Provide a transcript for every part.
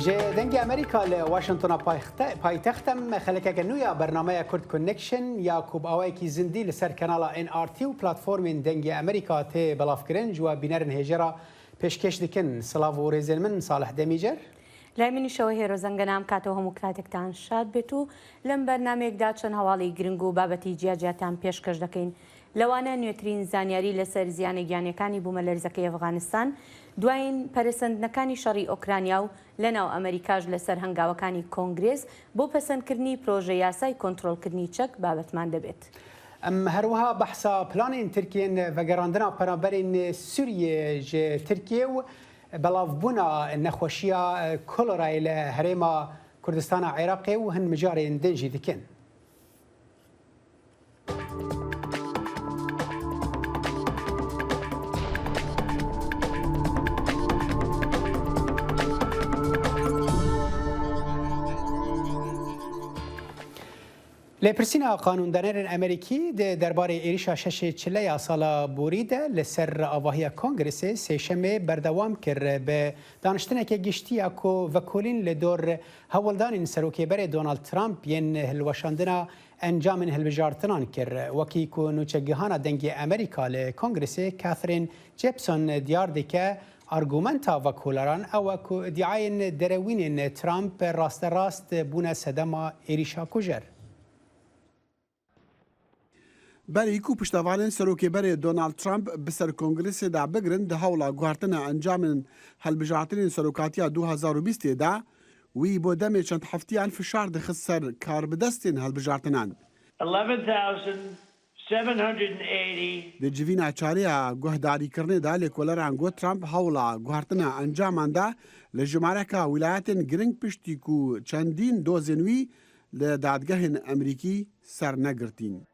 جه دنگ امریکا ل واشنطن پایتختم خلک کنویا برنامه کرد کنکشن یاکوب آوای کی زندی لسر کانال NRT و پلتفرم دنگ امریکا ته بلاف کرنج و بینرن هجرا پیشکش دکن سلاو و رزل من صالح دمیجر لای شوهی روزنگنام کاتو هم کاتکتان شاد بتو لم برنامه داچن حوالی گرینگو بابتی جیاجاتان پیشکش دکین لوانه نیوترین زانیاری لسر زیان گیانکانی بوملرزکی افغانستان دوین پرسندنەکانی شەڕی ئۆکرانیا و لەناو ئەمریکاش لەسەر هەنگاوەکانی کۆنگرێز بۆ پەسەندکردنی پرۆژە یاسای کۆنتڕۆڵکردنی چەک بابەتمان دەبێت. ام هروها بحثا پلان ترکیه و گراندنا پرامبرین سوریه ج ترکیه و بلافبونا نخوشیا کلرای لهرما کردستان عراقی و هن مجارین دنجی دکن. لپرسینا قانوندانان امریکی درباره ایریشا شش چله سالا بوریده لسر آواهی کنگرس سهشنبه بردوام کرد به دانشتنه که گشتی اکو وکولین لدور هولدان سروکیبر دونالد ترامپ ین هلوشاندنا انجام هلبجارتنان کرد وکی کو نوچگهانا دنگ امریکا لکنگرس کاترین جیپسون دیار که ارگومنتا وکولاران او کو ادعای دروین ترامپ راست بونه صدما ایریشا کجر برای کو پشتوانین سروکیبر دونالد ترامپ بسر کنگرس دا بگرن ده هولا گوارتن انجام هلبجارتنین سروکاتیا 2020 دا وی بو دم چند هفتیان فشار ده خسر کار بدستین هلبجارتنان 11,780 ده جوینا چاریا گهداری کرنه دا لکولران گو ترامپ هولا گوارتن انجام دا لجمارکا ولایتن گرنگ پشتی کو چندین دوزنوی لدادگهن امریکی سر نگرتین.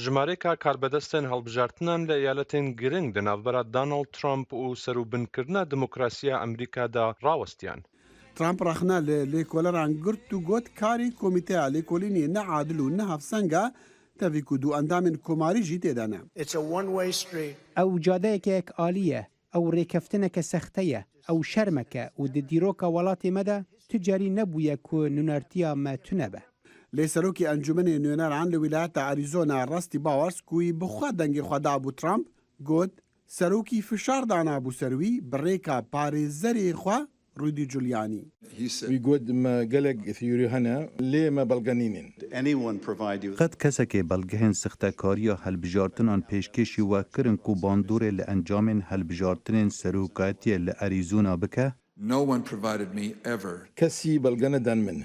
ژمارەیەکە کاربەدەستن هەڵبژارتنان لە ئیالەتین گرنگ دەناوبەرە داناڵد ترامپ و سەروبنکردنە دموکراسیە ئەمریکادا ڕاوەستیان. ترامپ رخنا لێکۆلەران گرت و گوت کاری کۆمیتەیە لێکۆلینی نەعادل و نەهەفسەنگە تەڤیک و دوو ئەندامین کۆماریژی تێدانە. ئەو جادەیەکێک عالیە ئەو ڕێکەفتنەکە سەختەیە ئەو شەرمەکە و دیرۆکە وڵاتی مەدا تجاری نەبوویە کو نونەرتیا مە تونەبە. لسروکی انجمن نوێنەران لە ویلایەتە ئاریزۆنا ڕاستی باوەرس کوی بخوا دەنگی خوادا بوو ترامپ گوت سەرۆکی فشار دانابوو سەروی بڕێکە پارێزەری خوا ڕوودی جولیانی گوت گەلێک ثیوری هەنە لێمە بەڵگەنینن قەت کەسێکێ بەڵگەهێن سەختەکاریە هەلبژارتنان پێشکەشی وا کردن و باندورێ لە ئەنجامên هەلبژارتنên سەرۆکاتیە لە ئەریزۆنا بکە کەسی بەڵگەنەدان من.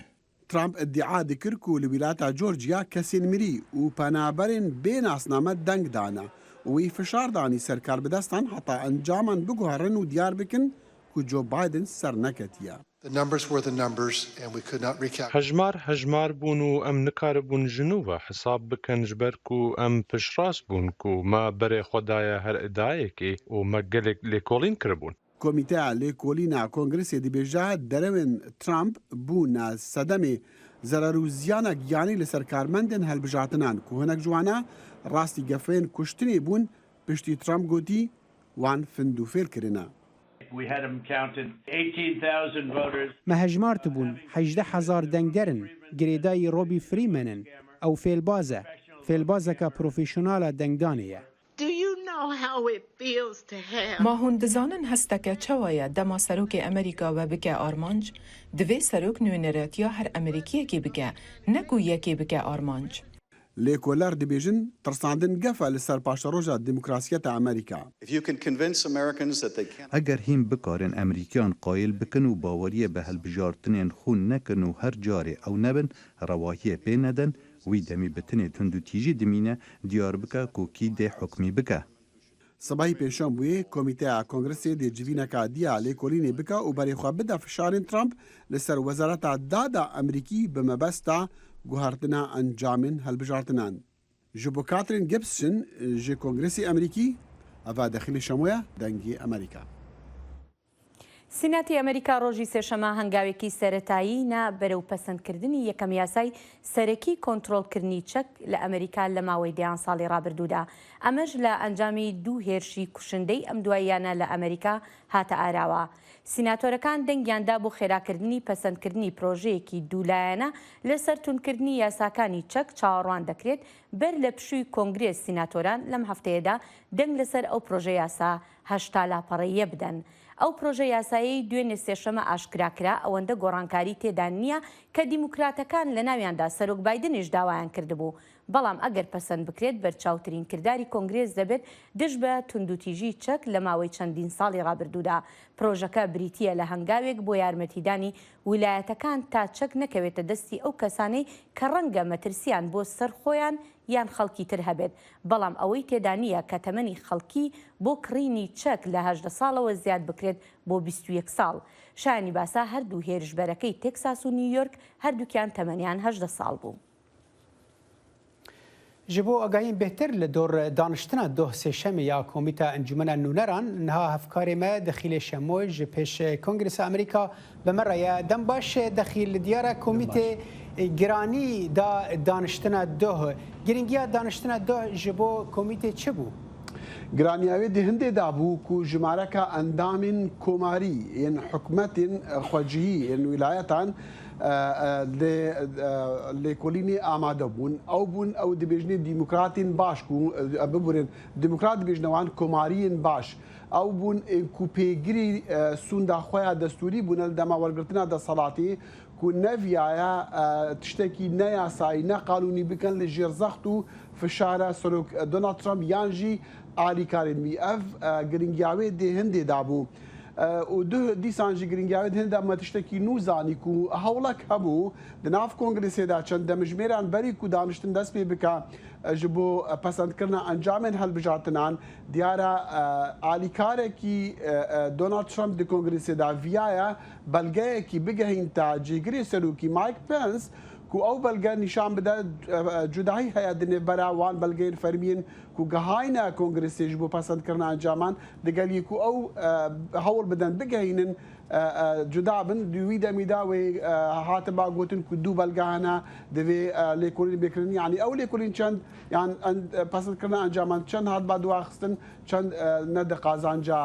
ترامپ ادعا دکر کو لویلایتا جورجیا کسین مری و پنابرین بین اسنامه دنگ دانا و فشار دانی سرکار بدستان حتی انجامان بگوهرن و دیار بکن کو جو بایدن سر نکتیا. هەژمار بوون و ئەم نکاربوون ژنووە حساب بکەن ژبەر و ئەم پشتڕاست بوون و ما بەرێ خۆدایە هەر ئەدایەکی و مە گەلێک لێکۆڵین کردبوون. کمیته لیکولینا کنگرس دیبیجا درون ترامپ بونا صدمه ضرر و زیان گیانی لسرکارمندن هلبجارتنان که هنک جوانا راستی گفین کشتنی بون پشتی ترامپ گوتی وان فندو فیل کرنا. مهجمارت بون 18,000 دنگدرن گریدای روبی فریمنن او فیلبازه که پروفیشنال دنگدانیه. ما هون دزانن هستکه چوایه دما سروک امریکا و بکه آرمانج دوی سروک نوینرات یا هر امریکیه که بکه نگو یکی بکه آرمانج. لیکولر دیبیژن ترساندن گفه لسر پاشروجا دموکراسیت امریکا. اگر هیم بکارن امریکیان قایل بکن و باوریه به هلبجارتنین خون نکن و هر جاره او نبن رواهیه پی ندن وی دمی بتنه تندو تیجی دمینه دیار بکه کوکی ده حکمی بکه. صباحی پیشان بوی کمیته کنگرس دی جوینکا دیا لیکولینی بکه و برای خواه بده فشارین ترامپ لسر وزارت دادا امریکی بمبستا گوهرتنا انجامن هلبجارتنان. جبو کاترین گیبسون جی کنگرسی امریکی اوه داخل شمویه دنگی امریکا. سیناتی ئەمریکا ڕۆژی سێشەمە هەنگاوێکی سەرەتایی نا بەرەو پەسەندکردنی یەکەم یاسای سەرەکی کۆنتڕۆڵکردنی چەک لە ئەمریکا لە ماوەی 10 ساڵی ڕابردوودا. ئەمەش لە ئەنجامی دوو هێرشی کوشندەی ئەم دواییانە لە ئەمریکا هاتە ئاراوە. سیناتۆرەکان دەنگیاندا بۆ خێراکردنی پەسەندکردنی پرۆژەیەکی دوولایەنە لەسەر تونکردنی یاساکانی چەک چاوەڕوان دەکرێت بەر لە پشووی کۆنگرێس سیناتۆران لەم هەفتەیەدا دەنگ لەسەر ئەو پرۆژە یاسا 8 لاپەڕەیە بدەن. ئەو پرۆژە یاسایی دوێنێ سێشەمە ئاشکراکرا ئەوەندە گۆڕانکاری تێدا نییە کە دیموکراتەکان لە ناویاندا سەرۆک بایدنیش داوایان کردبوو. بەڵام ئەگەر پەسەند بکرێت بەرچاوترین کردداری کۆنگرێس دەبێت دژ بە توندوتیژی چەک لە ماوەی چەندین ساڵی ڕابردوودا. پرۆژەکە بریتیە لە هەنگاوێک بۆ یارمەتیدانی ویلایەتەکان تا چەک نەکەوێتە دەستی ئەو کەسانەی کە ڕەنگە مەترسیان بۆ سەر خۆیان یان خەڵکی تر هەبێت. بەڵام ئەوەی تێدا نییە کە تەمەنی خەڵکی بۆ کڕینی چەک لە 18 ساڵەوە زیاد بکرێت بۆ 21 ساڵ. شایانی باسا هەردوو هێرشبەرەکەی تێکساس و نیویۆرک هەردووکیان تەمەنیان 18 ساڵ بوو. ji bo agahiyên bêhtir li dor daniştina doh sêşemê ya Komîta Encûmena Nûneran niha hevkarê me dixîlê şemoy ji pêş Kongresa Amerîka bi me re ye dem baş dixîl li diyara Komîtê giranî da daniştina doh giringiya daniştina doh ji bo Komîtê çi bû? گرانیاوی دی هندێ دابوو کو ژمارەکە ئەندامین کۆماری یان حکومەتین خۆجیی یان ویلایەتان لێکۆلینی ئامادە بوون ئەو بوون ئەو دەبێژنی دیموکراتین باش ببورن دیموکرات دەبێژنەوان کۆماریین باش ئەو بوون کو پێگیری سووندا خۆیان دەستوری بوون لە دەما وەرگرتنا دەسەڵاتی کو نەڤایە تشتێکی نەیاسایی نەقانونی بکەن لە ژێرزەخت و فشارە سەرۆک دۆنالد ترامپ یانژی ئالیکارێنمی ئەف گرنگیاوێ دێ هەندێ دابوو و دیسانجی گرنگیاوێت هێندا مە تشتێکی نوزانی و هەوڵک هەبوو لە ناو کۆنگرسێدا چەند دەمژمێران بەری و دانیشتن دەست پێ بکە ji بۆ پەسەندکردن ئەنجامên هەڵبژارتنان دیارە ئالیکارێکی دۆنالد ترامپ دی کۆنگرسێدا ڤایە بەلگەیەکی بگەهین تا جێگرێ سەرۆکی مایک پێنس کو ئەو بەلگە نیشان بدە جودایی هەیە دنێبەرە وان بەلگەین فەرمیین کو گەهاینە کۆنگرسێژ بۆ پەسەندکردن ئەنجامان دەگەلی کو ئەو هەوڵ بدەن بگەهینن جودا بن دوی دەمیدا وێ هاتە با گوتن کو دوو بەلگانە دەوێ لێکۆلین بێکردن یعنی ئەو لێکۆلین چەند یان پەسەندکردن ئەنجامان چەند هات با دواخستن چەند نەدەقازانجا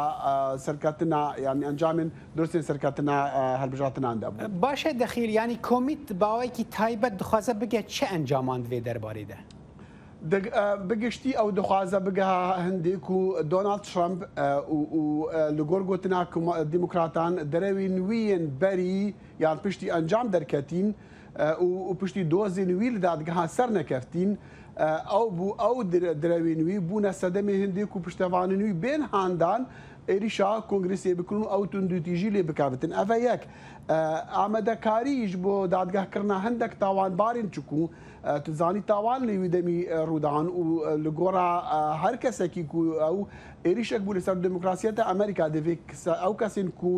سەرکەتنا یعنی ئەنجامên درستên سەرکەتنا هەڵبژارتناندا بوو. باشە دەخیل ینی کۆمیت باوەیەکی تایبەت دخوازە بگێت چه ئەنجامان دوێ دەربارەیدا؟ بگشتی ئەو دخوازە بگەها هەندێک و دۆنالد ترامپ و لە گۆرگوتنا دیموکراتان دەرەوی نوێن بەری یان پشتی ئەنجام دەرکەتین و پشتی دۆزی نوی لە دادگەها سەر نەکەفتین ئەو بوو ئەو درەوی نوی بوونە سەدەمی هەندێک و پشتەوانی نوی بێن هاندان عێریشا کۆنگرسێ بکردن و ئەو توندوتیژی لێ بکاتن ئەڤە یەک ئامادەکاریش بۆ دادگاهکردنا هەندێک تاوانبارین چکو تزانی تاوان لێوی دەمی ڕوودان و لە گۆڕا هەر کەسێکی ئەو عێریشێک بوو لەسەر دموکراسیەتە ئەمریکا دەبێت ئەو کەسین کو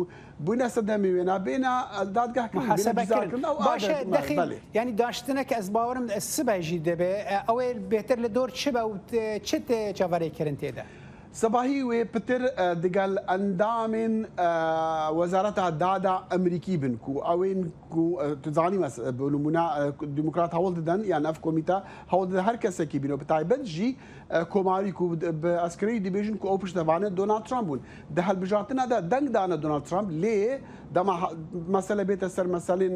بوونە سەدەمی وێنە بێنە دادگاهکردن باشە دەخیل ینی داشتنەکە ئەس باوەرم سبەژی دەبێ ئەوێ بێتر لە دۆر چ بە و چت چاوەڕێکردن تێدا؟ سەباهی وێ پتر دەگەل ئەندامên وەزارەتا دادا ئەمریکی بن و ئەوێن توزانی نمونە دیموکرات هەوڵ دەدەن یان ئەف کۆمیتا هەوڵ دەدە هەر کەسێکی بینەوە بەتایبەت ژی کۆماری و بە ئەسکەرەی دەبێژن و ئەو پشتەوانە دۆنالد ترامپ بوون دە هەڵبژارتنەدا دەنگدانە دۆنالد ترامپ لێ دەما مەسەلە بێتە سەر مەسەلێن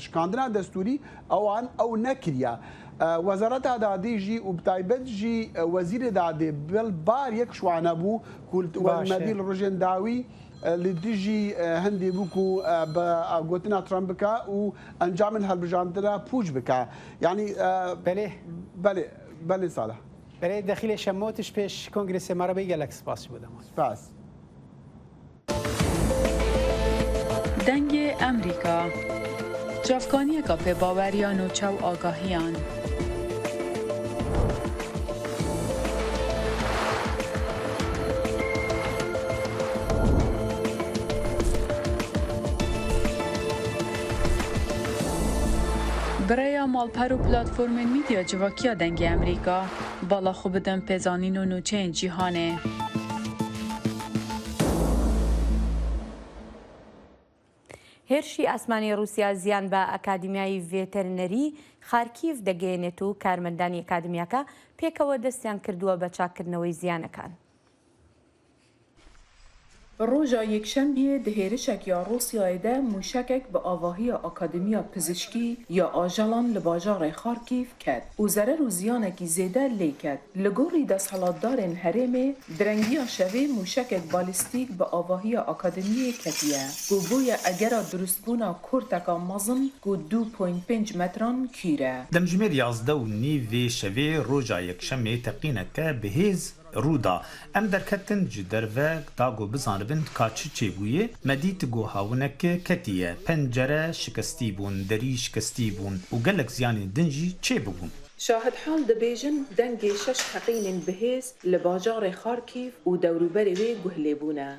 شکاندنا دەستوری ئەوان ئەو نەکریە. وەزارەت ئادادیژی و بتایبەت ژی وەزیرە دادێ بڵ بار یەک شوانە بوو مەبیل ڕۆژێن داوی لە دژی هەندێ بووکو بە گوتنا ترامپ بکە و ئەنجامن هەڵبژاردنە پوچ بکە یعنی بەێ ساڵە بەێ دەخیلێ شەمۆتش پێش کۆنگرسی مەڕەبەی گەلەک سپاس بودەمە سپاس. دەنگێ ئەمریکا جافکانیەکە پێباوەریان و چاو ئاگاهیان. برای مالپەر و پلاتفۆرمên میدیا civakîya dengê Amerîka bala xwe bidin pêzanîn û nûçeyên cîhanê. هێرشی ئاسمانی رووسیا زیان بە ئەکادمیای ڤێتەرنەری خارکیڤ دەگەێنێت و کارمەندانی ئەکادمیاکە پێکەوە دەستیان کردووە بە چاکردنەوەی زیانەکان. ڕۆژە یەکشەمبیە دهێرشێکیا ڕۆسیایەدا موشکێک بە ئاڤاهیە ئاکادمیا پزیشکی یا ئاژەڵان لە باژارێ خارکیڤ کرد و زەرەر و زیانێکی زێدە لێ کرد. لە گۆڕی دەسەڵاتدارên herêmê درەنگییا şevê موشکێک بالیستیک بە ئاڤاهیە ئاکادمیە کەتیە و بووە ئەگەرا دروستبوونا کورتێکا مەزن و 2.5 metran کیرە. دەمژمێر 11 vê şevê roja yekşemê teqîneke bihêz Rûda em derketin ji derve da got bizanibin ka çi çêbûyê medî ti gohawineke ketiye pencere şikestî bûn derî şikestî bûn û gelek ziyanên din jî çêbibûn. شاهدحال دەبێژن دەنگê شەش teqînên bihêz li bajarê Xarkîv û dewrûberê wê guhlêbûne.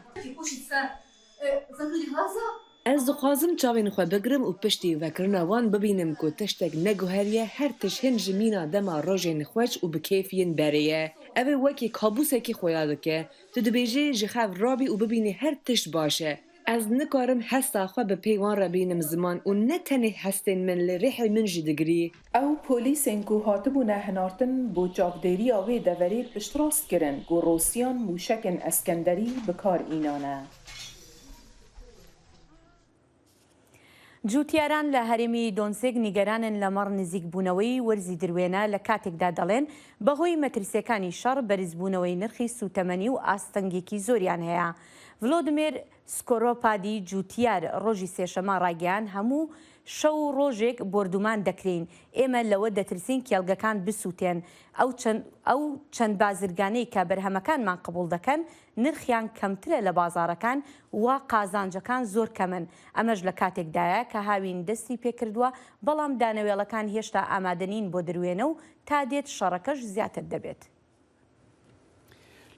Ez dixwazim çavên xwe bigirim û piştî vekirina wan bibînim ku tiştek neguheriye her tişt hin ji mîna dema rojên xweş û bi kêfiyên berê ye. Ev ê wekî kabûsekî xuya dike. Tu dibêjî ji xev rabî û bibînî her tişt baş e. Ez nikarim hesta xwe bi peyvan re bînim ziman û ne tenê hestên min li rêhê min jî digirî. Ew polîsên ku hatibûne hinartin bû çavdêriya wê deverê piştrast kirin ku Rûsyan mûşekên eskenderî bi kar înane. جوتیاران لە هەرێمی دۆنسێک نیگەرانن لە مەڕ نزیکبوونەوەی وەرزی درێنە لە کاتێکدا دەڵێن بەهۆی مەترسیەکانی شەڕ بەرزبوونەوەی نرخی سوتەمەنی و ئاستەنگێکی زۆریان هەیە. ڤلۆدمێر سکۆرۆپادی جوتیار ڕۆژی سێشەمە ڕاگەیان هەموو شەو ڕۆژێک بردومان دەکرین. ئێمە لەوە دەترسین کێڵگەکان بسووتێن. ئەو چەند بازرگانەی کە بەرهەمەکانمان قبول دەکەن نرخیان کەمترە لە بازارەکان و قازانجەکان زۆر کەمن. ئەمەش لە کاتێکدایە کە هاوین دەستی پێکردووە بەڵام دانەوێڵەکان هێشتا ئامادەنین بۆ دروێنە و تا دێت شەڕەکەش زیاتر دەبێت.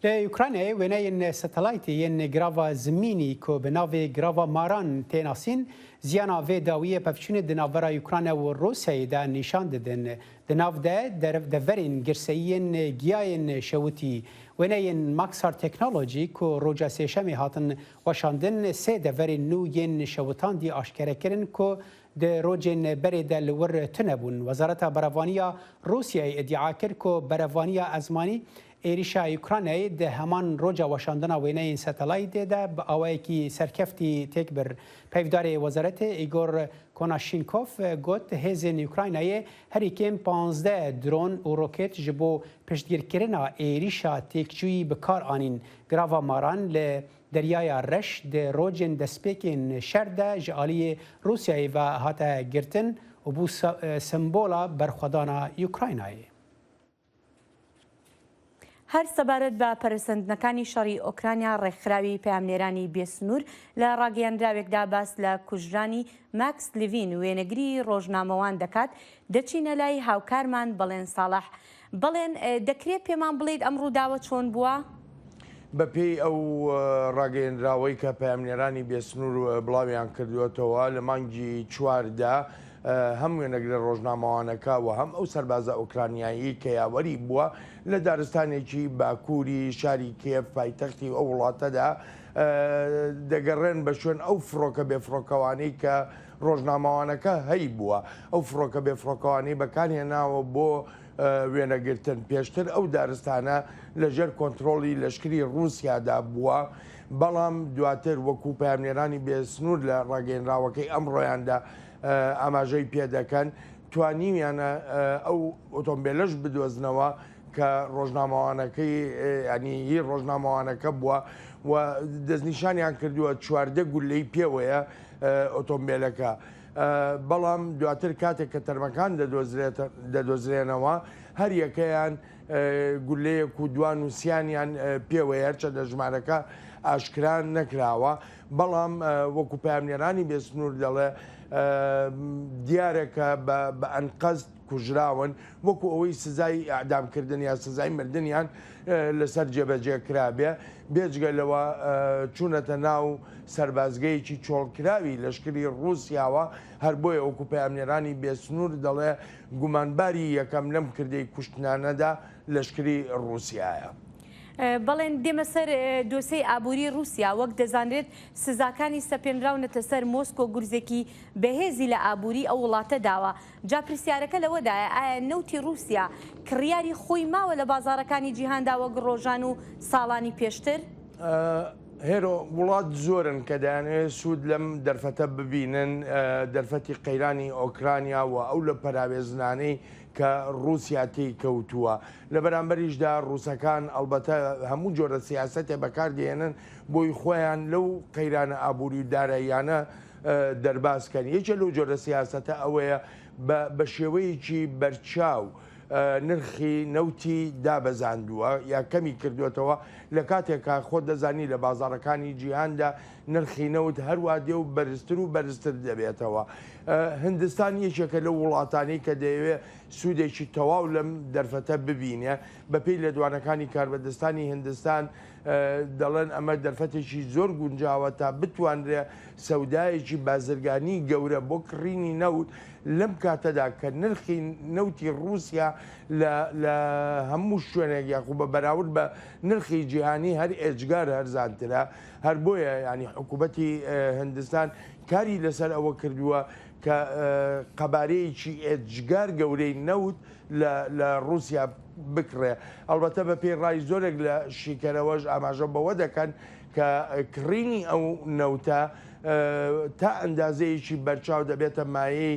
لە یوکرانێ وێنەیەن سەتەلایتی یەن گراڤا زمینی کۆ بە ناوێ گراڤا ماران تێناسین زیانا vê dawiyê pevçûnê di navbera Ukrayna û Rûsyayê de nîşan didin. Di nav de deverên girseyiyên giyayên şewitî wêneyên Maxar Technology ku roja sêşemê hatin weşandin sê deverên nû yên şewitan dî aşkere kirin ku di rojên berê de li wir tunebûn. Wezareta Berevaniya Rûsyayê iddia kir ku berevaniya ezmanî êrişa Ukraynayê di heman roja weşandina wêneyên satelaytê de bi awayekî serkeftî têk bir. Peyvdarê Wezaretê Igor Konashenkov got hêzên Ukraynayê herîkêm 15 dron û roket ji bo piştgirkirina êrişa têkçûyî bi kar anîn. Grava maran li deryaya reş di rojên destpêkên şer de ji aliyê Rûsyayê ve hate girtin û bû sembola berxwedana Ukraynayê. هەر سەبارەت بە پەرسەندنەکانی شەڕی ئۆکرانیا ڕێکخراوی پامنێرانی بێسنوور لە ڕاگەیاندراوێکدا باس لە کوژرانی ماکس لیڤین وێنەگری ڕۆژنامەوان دەکات دەچینە لای هاوکارمان بەڵێن ساڵح. بەڵێن دەکرێت پێمان بڵێیت ئەم ڕووداوە چۆن بووە؟ بەپێی ئەو ڕاگەیەندراوەی کە پامنێرانی بێسنوور بڵاویان کردوێتەوە لە مانگی چواردا هەم وێنەگرە ڕۆژنامەوانەکە و هەم ئەو سەربازە ئۆکرانیایی کە یاوەری بووە لە دارستانێکی باکووری شاری کێف پایتەختی ئەو وڵاتەدا دەگەڕێن بە شوێن ئەو فڕۆکە بێفڕۆکەوانەی کە ڕۆژنامەوانەکە هەی بووە. ئەو فڕۆکە بێفڕۆکەوانەی بەکارهێناوە بۆ وێنەگرتن. پێشتر ئەو دارستانە لەژێر کۆنتترۆلی لەشکری رووسیادا بووە، بەڵام دواتر وەکو پامنێرانی بێسنوور لە ڕاگەیەنراوەکەی ئەمڕۆیاندا ئاماژەی پێدەکەن توانیویانە ئەو ئۆتۆمبیلەش بدۆزنەوە کە ڕۆژنامەوانەکەی ینی هی ڕۆژنامەوانەکە بووە و دەستنیشانیان کردووە 14 گولەی پێوەیە ئۆتۆمبیلەکە. بەڵام دواتر کاتێک کە تەرمەکان دەدۆزرێنەوە هەر یەکەیان گولەیەک و دوان وسییانیان پێوەیە چە دەژمارەکە ئاشکران نەکراوە. بەڵام وەکو پامنێرانی بێسنوور دەڵێ دیارێکە بە ئەنقەست کوژراون وەکو ئەوەی سزای ئەعدامکردن یا سزای مردنیان لەسەر جێبەجێ کرابێ. بێجگەلەوە چوونەتە ناو سەربازگەیەکی چۆڵکراوی لەشکری رووسیاوە هەر بۆیە ئەوکو پامنێرانی بێسنوور دەڵێ گومانباری یەکەم لەم کردەی کوشتنانەدا لەشکری رووسایە. بەڵێن دێمە سەر دۆسەی ئابووری رووسیا وەک دەزانرێت سزاکانی سەپێنراونەتە سەر مۆسکۆ گورزێکی بەهێزی لە ئابووری ئەو وڵاتە داوە. جا پرسیارەکە لەوەدایە ئایا نەوتی رووسیا کڕیاری خۆی ماوە لە بازارەکانی جیهاندا وەک ڕۆژان و ساڵانی پێشتر؟ هێرۆ وڵات زۆرن کە دەیانێت سوود لەم دەرفەتە ببینن دەرفەتی قەیرانی ئۆکرانیا و ئەو لە پەراوێزنانەی کە رووسیا تێی کەوتووە لە بەرامبەریشدا ڕووسەکان ئەلبەتە هەموو جۆرە سیاسەتێ بەکاردێنن بۆی خۆیان لەو قەیرانە ئابووری و داراییانە دەرباسکەن. یەکێ لەو جۆرە سیاسەتە ئەوەیە بە شێوەیەکی بەرچاو نرخی نەوتی دابەزاندووە یا کەمی کردوێتەوە لە کاتێکا خۆت دەزانی لە بازارەکانی جیهاندا نرخی نەوت هەروە دێ و بەرزتر و بەرزتر دەبێتەوە. هندستان یەکێکە لە وڵاتانی کە دەیەوێت سوودێکی تەواو لەم دەرفەتە ببینێ بەپێی لە دوانەکانی کاربەدەستانی هندستان دەڵێن ئەمە دەرفەتێکی زۆر گونجاوە تا بتوانرێ سەودایەکی بازرگانی گەورە بۆ کڕینی نەوت لەم کاتەدا کە نرخی نەوتی رووسیا لە هەموو شوێنێک یاخو بە بەراورد بە نرخی جیهانی هەر ئێجگار هەرزانترە هەر بۆیە ینی حکوومەتی هندستان کاری لەسەر ئەوە کردووە کە قەبارەیەکی ئێجگار گەورەی نەوت لە رووسیا بکڕێ. ئەلبەتە بە پێی ڕای زۆرێک لە شیکەرەوەش ئاماژە بەوە دەکەن کە کڕینی ئەو نەوتە تا ئەندازەیەکی بەرچاو دەبێتە مایەی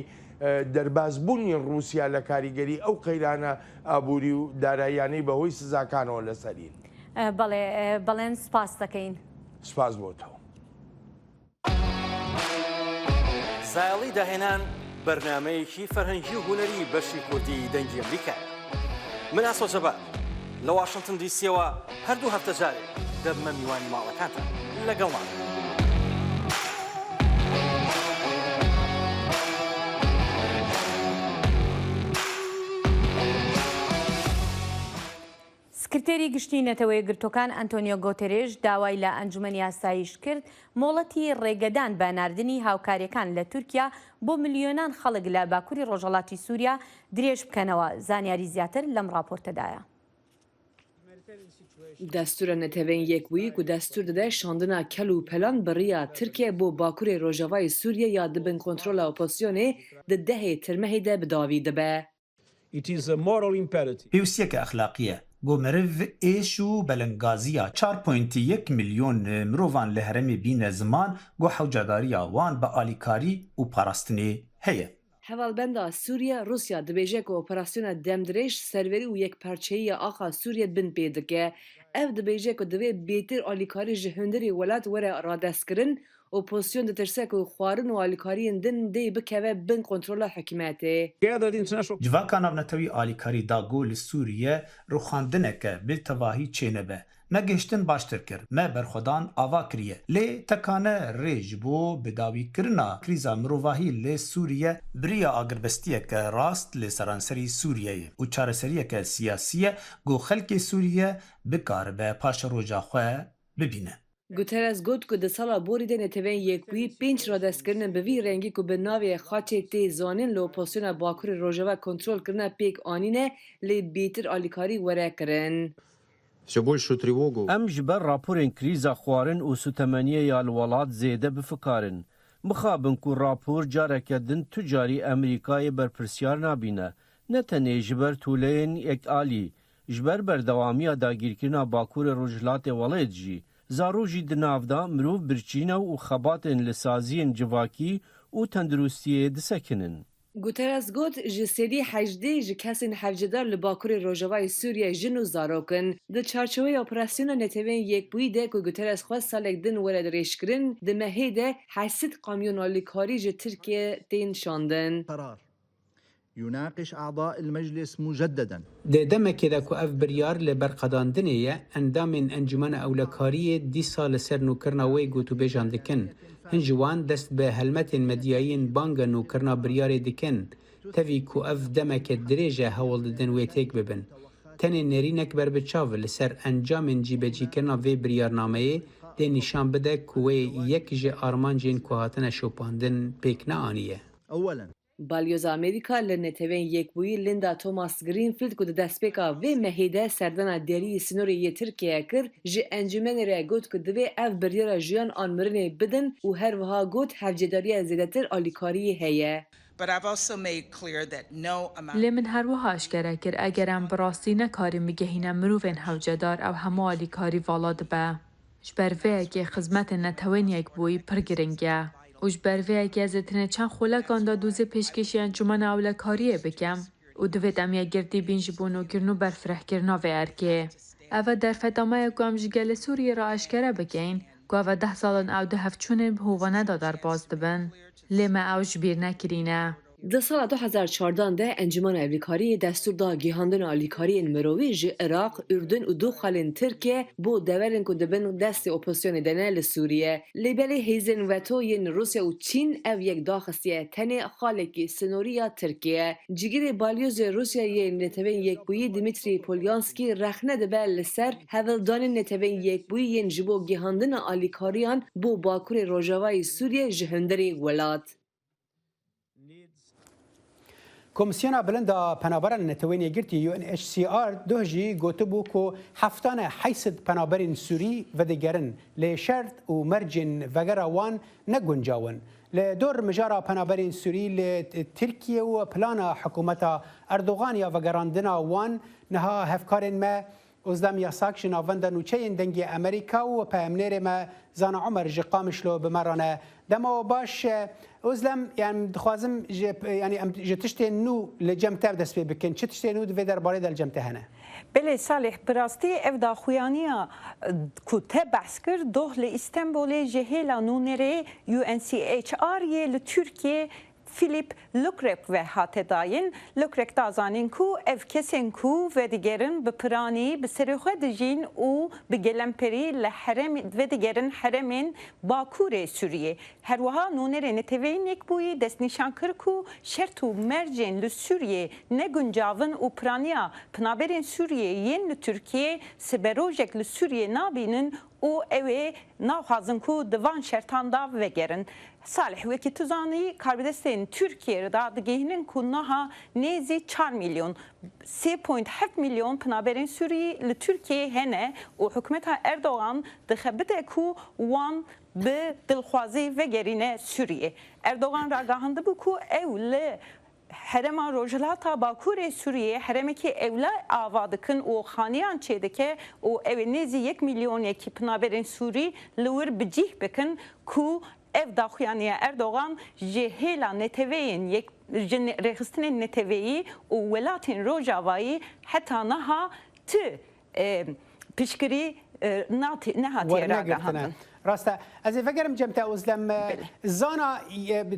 دەربازبوونی رووسیا لە کاریگەری ئەو قەیرانە ئابووری و داراییانەی بەهۆی سزاکانەوە لەسەرین. بەڵێن سپاس دەکەین. سپاس بۆتەوە. ساڵی داهێنان بەرنمەیەکی فەرهەنگی و هوەری بەشی کوردی دەنگی ئەمریکا. من ئاسۆ جەبار لە واشنگتن دیسیەوە هەردوو هەفتە جارێک دەبمە میوانی ماڵەکانتە لەگەڵمان. سکرتێری گشتی نەتەوەی گرتوەکان ئەنتۆنیۆ گۆتێرێژ داوای لە ئەنجومەنی یاساییش کرد مۆڵەتی ڕێگەدان بە ناردنی هاوکاریەکان لە تورکیا بۆ ملیۆنان خەڵک لە باکووری ڕۆژهەڵاتی سووریا درێژ بکەنەوە. زانیاری زیاتر لەم راپۆرتەدایە. دەستورە نەتەوەین یەکبووی و دەستور دەدە شاندنا کەل و پەلان بڕیا ترکیە بۆ باکووری ڕۆژاوای سووریا یا دبن کۆنترۆلا ئۆپۆزیۆنێ دەهێ ترمەهێدە بداوی دەبە. پێویستیەکە ئەخلاقیە بۆ مرۆڤ ئێش و بەلەنگازیە 4.1 میلیۆن مرۆڤان لە هەرەمی بینە زمان گۆ حەوجەداریە وان بە ئالیکاری و پاراستنێ هەیە. هەواڵبەندا سووریا رووسیا دەبێژێت کە ئۆپەراسیۆنە دەمدرێژ سەروەری و یەکپارچەیە ئاخا سووریا بن پێ دەکە. ئەو دەبێژێت کە دەبێت بێتر ئالیکاری ji هەندێری وڵات وەرە ڕادەستکردن ئۆپۆزیسیۆن دەترسێک و خواردن و ئالیکاریین دن دەی بکەوێ بن کۆنترۆلا حکومەتێ. Civaka navnetewî alîkarî dago li Sûriye rûxandineke bi tevahî çênebe. Me gehiştin baştir kir, me berxwedan ava kiriye. Lê tekane rê ji bo bidawîkirina krîza mirovahî lê Sûriye biriya agirbestiyeke rast lê seranserî Sûriyeyê û çareseriyeke siyasî ye got xelkê Sûriye bikaribe paşa roja xwe bibîne. Guterres got ku di sala borî de netewên yekbûyî 5 radestkirinin bi vî rengî ku bi navê xaçê tê zanîn li opozisyona Bakurê Rojava kontrolkirina pêk anîne lê bêtir alîkarî were kirin. Em ji ber raporên krîza xwarin û sutemeniye ya li welat zêde bifikarin. Mixabin ku rapor careke din tu carî Amerîkayê berpirsiyar nabîne. Ne tenê ji ber tûleyên yekalî, ji ber berdewamiya dagîrkirina Bakurê Rojhilatê Welêt jî. Zarojî di navda mirov birçîna û xebatên li saziyên civakî û tendurustiyê disekinin. Guterres got ji serî hejdê ji kesên hevcedar li Bakurê Rojavayê Sûriye jin û zarokin. Di çarçoveyê operasyona netewên yekbûyî de ku Guterres xwest salek din were dirêjkirin, di mehê de 8 kamyon alîkarî ji Tirkiye tên şandin. يناقش أعضاء المجلس مجددا دمekê de ku ev biryar li ber qedandinê ye endamên encumena ewlekariyê dîsa li ser nûkirina wê gotûbêjan dikin. Hin ji wan dest bi helmetên medyayîn banga nûkirina biryarê dikin. Tevî ku ev demeke dirêj e hewl didin wê têk bibin. Tenê nêrînek berbiçav li ser encamên cîbecîkirina vê biryarnameyê dê nîşan bide ku wê yek ji armancên ku hatine şopandin pêk neaniye. Balyoza Amerika li netewên yekbûyî Linda Thomas Greenfield ku di destpêka vê mehêde serdana deriyê sînorê yê Tirkiye kir ji encûmenê re got ku divê ev biryara jiyan an mirinê bidin û her wiha got hevcedariya zêdetir alîkariyê heye. لێ من هەروەها ئاشکرا کرد ئەگەر ئەم بڕاستی نەکارین بگەهینە مرۆڤên hewcedar ew hemû alîkarî vala dibe. Ji ber vê yekê xizmetên netewên yekbûyî pir giring e. û ji ber vê yekê ez ê tenê çend xolekan da dûzê pêşkêşî encûmena ewlekariyê bikim û divêt em yekgirtî bîn ji bonûkirin û berfirehkirina vê erkê. Ev e derfetamaye ku em ji gelê Sûriyê re eşkere bikin ku ev e 10 salên ew di hevçûnên bi hovaneda derbas dibin. Lê me ew ji bîr nekirîne. Di sala 2014 de Encûmena Ewlekariyê destûr da gîhandina alîkariyên mirovî ji Iraq, Ürdün û du xalên Tirkiye bo deverên ku dibin destê opozisyonê de ne li Sûriye. Lêbelê hêzên veto yên Rusya û Çîn ev yek daxistiye tenê xalekî sinoriya Tirkiye. Cigirê balyozê Rusyayê yên netewên yekbûyî Dmitry Polyanskî rexne dibe li ser hevildanên netewên yekbûyî yên ji bo gîhandina alîkariyan bo Bakurê Rojavayê Sûriye ji hundirê welat. کمیسیون بلند پنابران نتوین یگرتی UNHCR دوجی گوتبو کو هفتانه حیثت پنابرین سوری و دیگرن لشرط و مرجن وگرا وان نگنجاون لدور مجارا پنابرین سوری لترکیه و پلان حکومت اردوغان یا وگراندنا وان نها هفکارن ما ازدم یاساک شناوندن و چین دنگی امریکا و پیامنیر ما زان عمر جقامشلو بمرانه دما باش ازلم يعني دخوازم يعني جتشتي نو لجمتة دست بكن چتشتي نو في درباري دل جمتة هنا بله صالح براستي افدا خوانيا كوته بحث كر دوه لإستنبول جهيلا نونري UNCHR لتركيا Filip Lukrek ve hatedayın Lukrek dazanin ku ev kesin ku ve digerin bi pirani bi serixwe dijin û bi gelemperi li herem ve digerin heremin Bakurê Sûriye. Her wiha nûnerê netewên yekbûyî destnîşan kir ku şert û mercên li Sûriye neguncavin û piraniya pinaberên Sûriye yên li Tirkiye siberojek li Sûriye nabînin û ew ê naxwazin ku di van şertan da vegerin. Salih wekî tu zanî karbidestên Tirkiye da digihînin ku niha nêzî 4 milyon 3.7 milyon pinaberên Sûrî li Tirkiye hene û hikûmeta Erdogan dixebite ku wan bi dilxwazî vegerîne Sûriye. Erdogan ragihandibû ku ew li herema rojhilata Bakurê Sûriye heremekî evla ava dikin û xaniyan çêdike û ew nêzî 1 milyon yekî pinaberên Sûrî li wir bicih bikin ku ev daxuyaniya Erdogan ji hêla neteweyên rêxistinên neteweyî û welatên Rojavayî heta niha ti piştgirî nehatiye ragihandin. Rasta ez ê vegerim cemte uzlem zana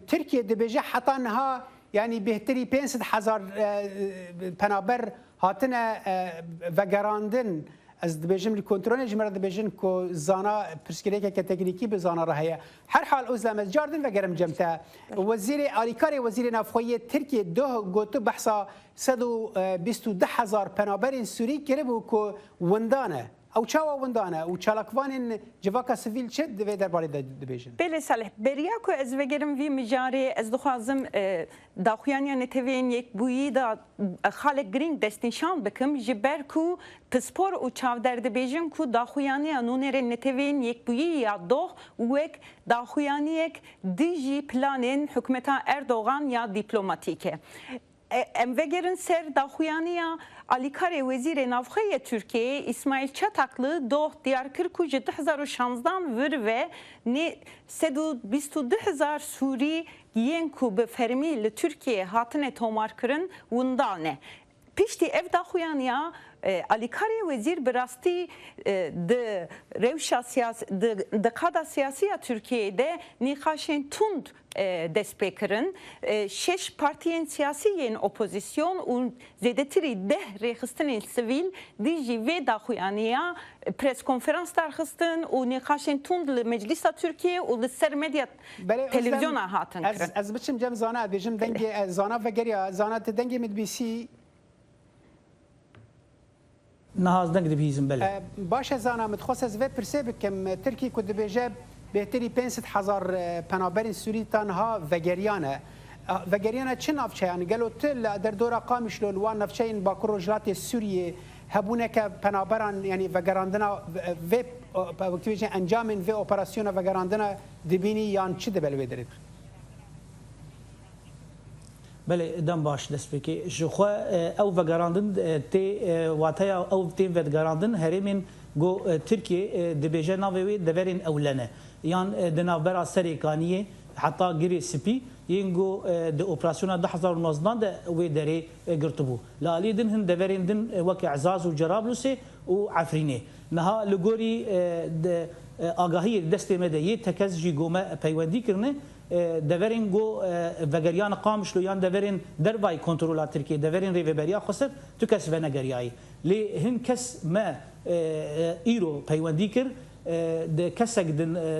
Tirkiye dibêje heta niha yani bêhtirî 500,000 penaber hatine vegerandin. Ez dibêjim li kontrolê ji me re dibêjin ku zana pirsgirêkeke teknîkî bi zana re heye. Her hal uzlem ez cardin vegerim cemte. Wezîrê alîkarê Wezîrê Navxweyê Tirkiye doh gotu behsa 120,000 penaberên Sûrî kiribû ku windane. او چاوا وندانه او چالاکوانین جواکا سیویل چه دوی درباره دبیجن بله صالح بریا کو از وگرم وی مجاری از دخوازم داخویانی نتوین یک بویی دا خالق گرینگ دستنشان بکم جبر کو پسپور او چاودر دبیجن کو داخویانی نونر نتوین یک بویی یا دوخ وک داخویانی یک دیجی پلانین حکومتا Erdoğan ya diplomatike. Em vegerin ser daxuyaniya alîkarê Wezîrê Navxweyê Tirkiyeyê İsmail Çataklı doh Diyarbakır ku ji 2016 vir ve 122,000 Sûrî yên ku bi fermî li Tirkiye hatine tomarkirin windane. Piştî ev daxuyaniya alîkarê wezîr bi rastî di rewşa di qada siyasiya Tirkiyeyê de nîqaşên tund dest pê kirin. 6 partiyên siyasî yên opozisyon û zêdetirî 10 rêxistinên sivîl dî jî vê daxuyaniya preskonferans darxistin û nîqaşên tund li Meclîsa Tirkiye û li ser medya televizyona hatin kirin. Ez biçim cem zana bêjim dengê zana vegeriya zana te dengê midbîsî نهاز دنگ دبیزم بله باشه زانا متخصص از و پرسه بکم ترکی که دبیجه بهتری 500,000 پنابرین سوری تنها وگریانه وگریانا چه نافچه یعنی گلو تل در دورا قامش لوان نافچه این باکر رجلات سوریه هبونه که پنابران یعنی وگراندنا و وقتی انجام این و اپراسیون وگراندنا دبینی یان چی دبل بدرید بله دم باش دست بکی جخوا او وگراندن تی واتیا او تی وگراندن هرمین گو ترکیه دبیجه ناوی دورین اولنه یان دنابرا سریکانیه حتی گری سپی ينجو د اوبراسيون 2019 ده وي دري قرطبو لا لي دن هن دورين دن وك اعزاز وجرابلس وعفريني نها لغوري د اگاهي دستي مدي تكز جي گوما پيوندي كرنه دورين جو وگريان قامش لو يان دورين درباي كنترولات تركيا دورين ريفبريا خسر تكس فنگرياي لي هن كس ما ايرو پيوندي كر د كسك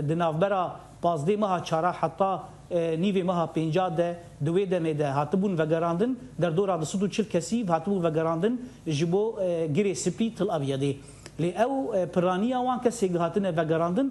دنافبرا پازدی ماه چاره حتی نیوی ماه 50 ده دوی دمه ده هاتبون وگراندن در دورا 140 کسی هاتبون وگراندن جبو گری سپی تل ابیدی لی او پرانیا وان کسی هاتنه وگراندن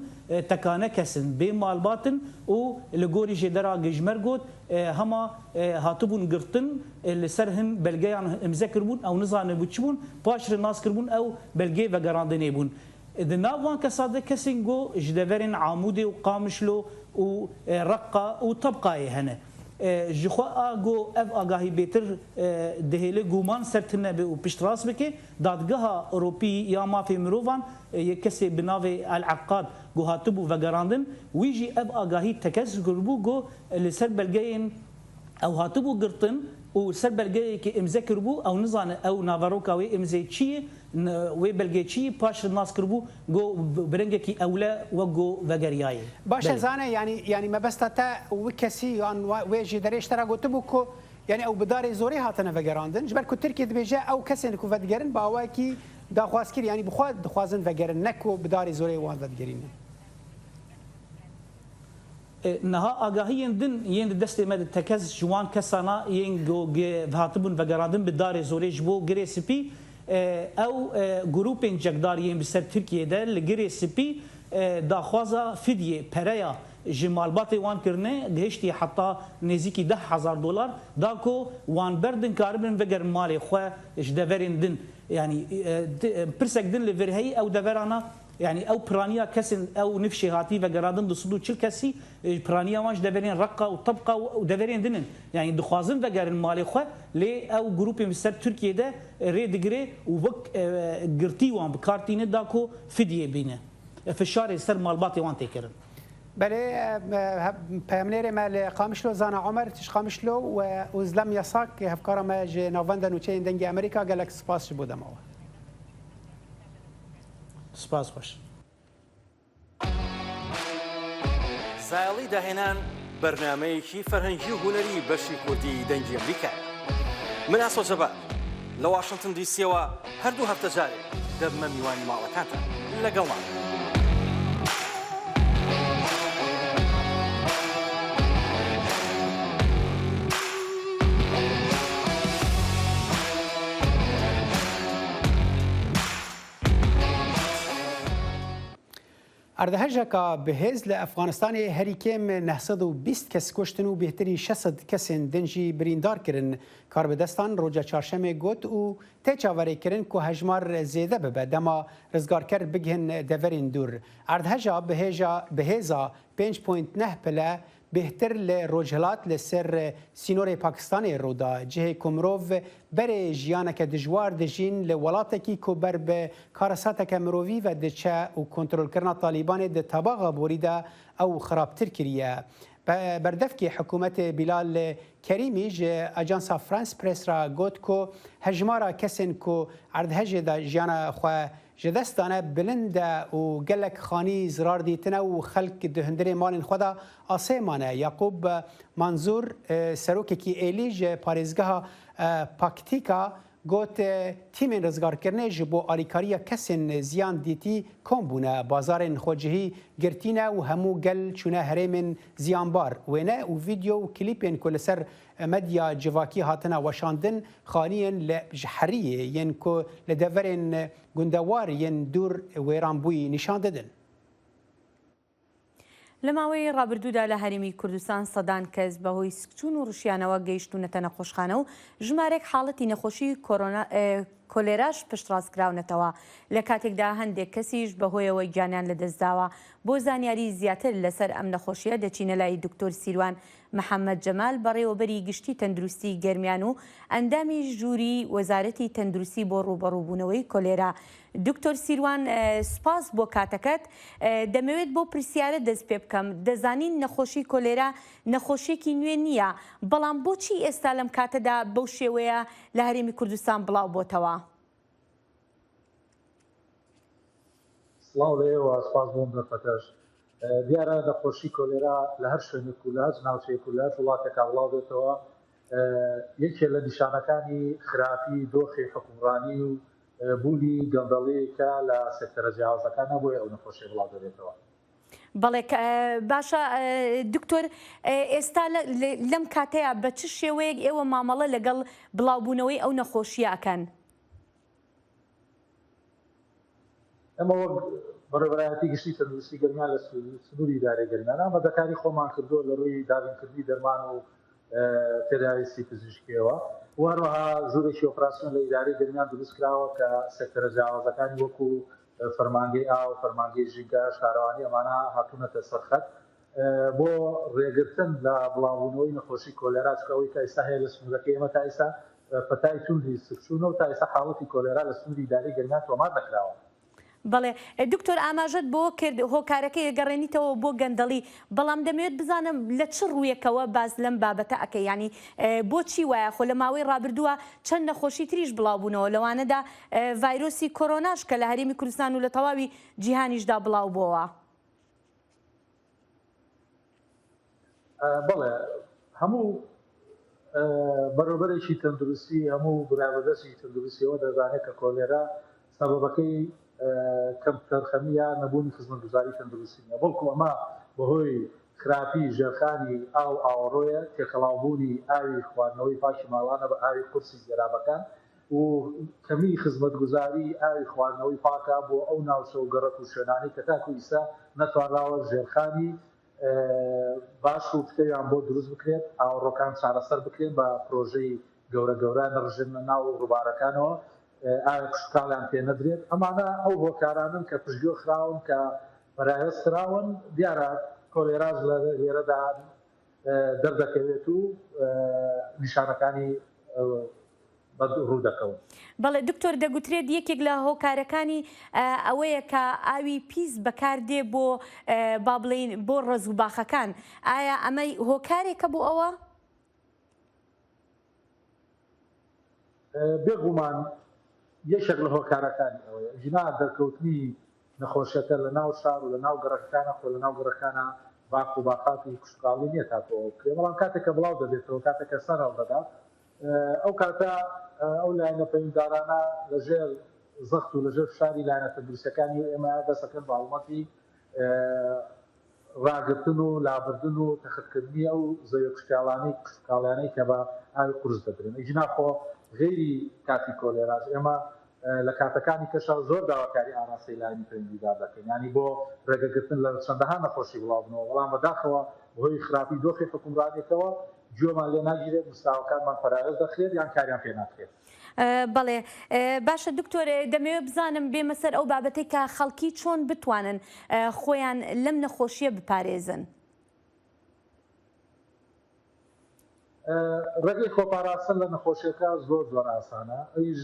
تکانه کسن به مالباتن او لگوری جدرا گجمر گود هما هاتبون گرتن لسرهن بلگیان امزه کربون او نزانه بچبون پاشر ناس کربون او بلگی وگراندنه بون دناوان كصادق كسينجو جدفرين عمودي وقامشلو ورقة وطبقة هنا جخوا اجو اف اجاهي بيتر دهيله جومان سرتنا وبشتراس بكي دادجها اوروبي يا ما في مروفان يكسي بنافي العقاد جو هاتبو وغراندن ويجي اف اجاهي تكس قربو جو لسر بلجين او هاتبو قرطن وسر بلجي كي امذكر بو او نزان او نافاروكا وي امزيتشي وي بلجيتشي باش الناس كربو جو برنجكي اولا وجو فجرياي باش زانه يعني ما بس تا وكسي يعني ويجي دريش ترى قلت بوكو يعني او بداري زوري هاتنا فجراندن جبركو تركي دبيجا او كسن كو فدجرن باواكي دا خواسكير يعني بخواد دخوازن فجرن نكو بداري زوري وان فدجرين نها آگاهی دن ين دسته مد تکز جوان کسانا ين جو هاتبون وگراندن بدار زوری جبو گری سپی او گروپین جگدار ين بسر ترکیه ده لگری سپی داخوازا فدیه پریا جمالبات وان کرنه گهشتی حتی نزیکی $10,000 داکو وان بردن کاربن وگر مال خو جدورین دن يعني برسك دن لفرهي او دفرانا يعني او برانيا كسن او نفشي هاتي وقرادن دصدو تشل كسي برانيا وانش دفرين رقه وطبقه ودفرين دنن يعني دخوازن وقر المالي خو لي او جروبي مستر تركيا ده ريدغري ووك قرتي وان بكارتين داكو فديه بينه في الشارع سر مالباتي وان تيكرن بله پیامنیر مال قامشلو زانا عمر تش قامشلو و ازلام یساک هفکارا ما ج نواندا نوچه دنگ امریکا گلک سپاس بودم او سپاس باش زایلی دهنان برنامه‌ای فرهنگی و هنری بشی کوردی دنگ امریکا من اسو جبا لو واشنطن دي سي و هر دو هفته جاري دب میوانی مالکانتا لگلان اردهجکا بهز لافغانستان هریکم 920 کس کشتن و بهتری 600 کس دنجی بریندار کرن کار بدستان روجا چهارشنبه گوت و تچاوری کرن که هجمار زیاده به دما رزگارکر بگهن دورین دور اردهجا بهزا 5.9 پله بهتر لروجهلات لسر سینور پاکستان رودا جه کومروف بر جیانک دجوار دجین لولاتکی کو بر به کارساتک مروی و دچه و کنترل کردن طالبان د تباغ بوریدا او خرابتر کریه بردفکی حکومت بلال کریمی ج اجانس فرانس پرس را گوت کو هجمارا کسن کو اردهج د جیانا خو جدستانه بلند و گلک خانی زرار دیتنه و خلق دهندره مالین خدا آسیمانه یعقوب منظور سروکی کی ایلیج پاریزگاه پاکتیکا گوت تیم رزگار کرنه جبو آلیکاریا کسین زیان دیتی کم بونه بازار خوجهی گرتینه و همو گل چونه هرمن زیانبار وینه و ویدیو و کلیپین کل سر مدیا جواکی هاتنا وشاندن خانین لجحریه ین کو لدورین گندوار ین دور ویرانبوی نشان دادن لە ماوەی ڕابردوودا لە هەرێمی کوردستان سەدان کەس بەهۆی سکچون و ڕوشیانەوە گەیشتونەتە نەخۆشخانە و ژمارێک حاڵەتی نەخۆشی کۆلێراش پشتڕاستکراونەتەوە لە کاتێکدا هەندێک کەسیش بەهۆیەوەی گیانیان لەدەستداوە. بۆ زانیاری زیاتر لەسەر ئەم نەخۆشیە دەچینە لای دکتۆر سیروان محەممەد جەمال بەڕێوەبەری گشتی تەندروستی گەرمیان و ئەندامی ژووری وەزارەتی تەندروستی بۆ ڕوبەڕووبوونەوەی کۆلێرا. دکتۆر سیروان سپاس بۆ کاتەکەت. دەمەوێت بۆ پرسیارە دەست پێ بکەم. دەزانین نەخۆشی کۆلێرا نەخۆشیێکی نوێ نییە، بەڵام بۆچی ئێستا لەم کاتەدا بەو شێوەیە لە هەرێمی کوردستان بڵاو بۆتەوە؟ سڵاو لێەوە سپاس بۆم دەفەتەش. دیارە نەخۆشی کۆلێرا لە هەر شوێنێک و لە هەر ناوچەیەک و لە هەر وڵاتێکا بڵاو بێتەوە. یەکێ لە نیشانەکانی خراپی دۆخی حکومڕانی و بوونی گەندەڵەیەکە لە سێکتەرە جیاوازەکانە بۆیە ئەو نەخۆشیە بڵاو دەبێتەوە. بەڵێ باشە دکتۆر، ئێستا لەم کاتەیە بە چ شێوەیەک ئێوە مامەڵە لەگەڵ بڵاوبوونەوەی ئەو نەخۆشیە ئەکەن؟ ئەمە وەک بەڕێوەبەرایەتی گشتی تەندروستی گەرمیان لە سنووری ئیدارەی گەرمیان ئامادەکاری خۆمان کردووە لە ڕووی دابینکردنی دەرمان و تێداویستی پزیشکیەوە. هەروەها ژوورێکی ئۆپراسیۆن لە ئیدارەی گەرمیان دروست کراوە کە سێکتەرە جیاوازەکانی وەکو فەرمانگەی ئاو، فەرمانگەی ژینگە، شارەوانی ئەمانە هاتوونەتە سەرخەت بۆ ڕێگرتن لە بڵاوبوونەوەی نەخۆشی کۆلێرا، چکەوەی کە ئێستا هەیە لە سنوورەکەی ئێمە تا ئێستا پەتای توندی سکچوونە و تا ئێستا حاڵەتی کۆلێرا لە سنووری ئیدارەی گەرمیان تۆمار نەکراوە. بەڵێ دکتۆر، ئاماژەت بۆ کرد هۆکارەکەی گەڕێنیتەوە بۆ گەندەڵی، بەڵام دەمەوێت بزانم لە چ ڕوویەکەوە باز لەم بابەتە ئەەکە، ینی بۆچی وایە خۆ لە ماوەی ڕابردووە چەند نەخۆشی تریش بڵاو بوونەوە، لەوانەدا ڤایرۆسی کۆرۆناش کە لە هەرێمی کوردستان و لە تەواوی جیهانیشدا بڵاو بووەوە. بەڵێ هەموو بەڕێوەبەرێکی تەندروستی، هەموو برابەدەستی تەندروستیەوە دەزانێت کە کۆلێرا سەبەبەکەی کەم تەرخەمیە نەبوونی خزمەتگوزاری تەندروستی نیە، بەڵکو ئەمە بەهۆی خراپی ژێرخانی ئاو ئاوەڕۆیە، تێکەڵاوبوونی ئاوی خواردنەوەی پاشی ماڵانە بە ئاوی قورسی زێرابەکان و کەمی خزمەتگوزاری ئاوی خواردنەوەی پاکە بۆ ئەو ناوچە و گەڕەک و شوێنانی کە تاکو ئیستا نەتوانراوە ژێرخانی باش و تکەیان بۆ دروست بکرێت، ئاوەڕۆکان چارەسەر بکرێن بە پرۆژەی گەورە گەورە نەڕژێن ناو ڕووبارەکانەوە، ئایا کوشتاڵیان پێ نەدرێت. ئەمانە ئەو هۆکارانن کە پشتگوێ خراون کە بەراهێز کراون، دیارە کۆلێراز لە لێرەدا دەردەکەوێت و نیشانەکانی ڕوو دەکەون. بەڵێ دکتۆر، دەگوترێت یەکێک لە هۆکارەکانی ئەوەیە کە ئاوی پیس بەکاردێ بۆ با بڵێین بۆ ڕێز و باخەکان. ئایا ئەمەی هۆکارێکە بۆ ئەوە؟ بێگومان یەکێک لە هۆکارەکانی ئەوەیە ژنا دەرکەوتنی نەخۆشیەکە لە ناو شار و لە ناو گەڕەکانە خۆ لە ناو گەڕەکانە باق و باقاتی کوشتڵی نییە تاکەوە بکرێ، بەڵام کاتێککە بڵاو دەبێتەوە، کاتێککە سەرڕ دەدات ئەو کاتە ئەو لایەنە پەیماندارانە لەژێر زەخت و لەژێر شاری لایەنە تەندروستیەکانی ئێمە دەسەکەن باڵمەتی ڕاگرتن و لابردن و تەخەتکردنی ئەو زەویە کوشتکاڵانەی کە بە ئاوی قورس دەبرێن. ئیجناخۆ غێری کاتی کۆلێراز ئێمە لە کاتەکانی کەشە زۆر داواکاری ئاراسی لایانی پەیوەندیدار دەکەین، ینی بۆ ڕێگەگرتن لە چەندەها نەخۆشی بڵاوبنەوە، بەڵام بەداخەوە بەهۆی خراپی دۆخی حکومڕانێتەوە گوێمان لێ ناگیرێت، مستاوەکانمان پەراێز دەخرێت یان کاریان پێ ناکرێت. بەڵێ باشە دکتۆر، دەمەوێت بزانم بێمە سەر ئەو بابەتەی کە خەڵکی چۆن بتوانن خۆیان لەم نەخۆشیە بپارێزن. ڕێگەی خۆپاراستن لە نەخۆشیەکە زۆر زۆر ئاسانە، ئەویش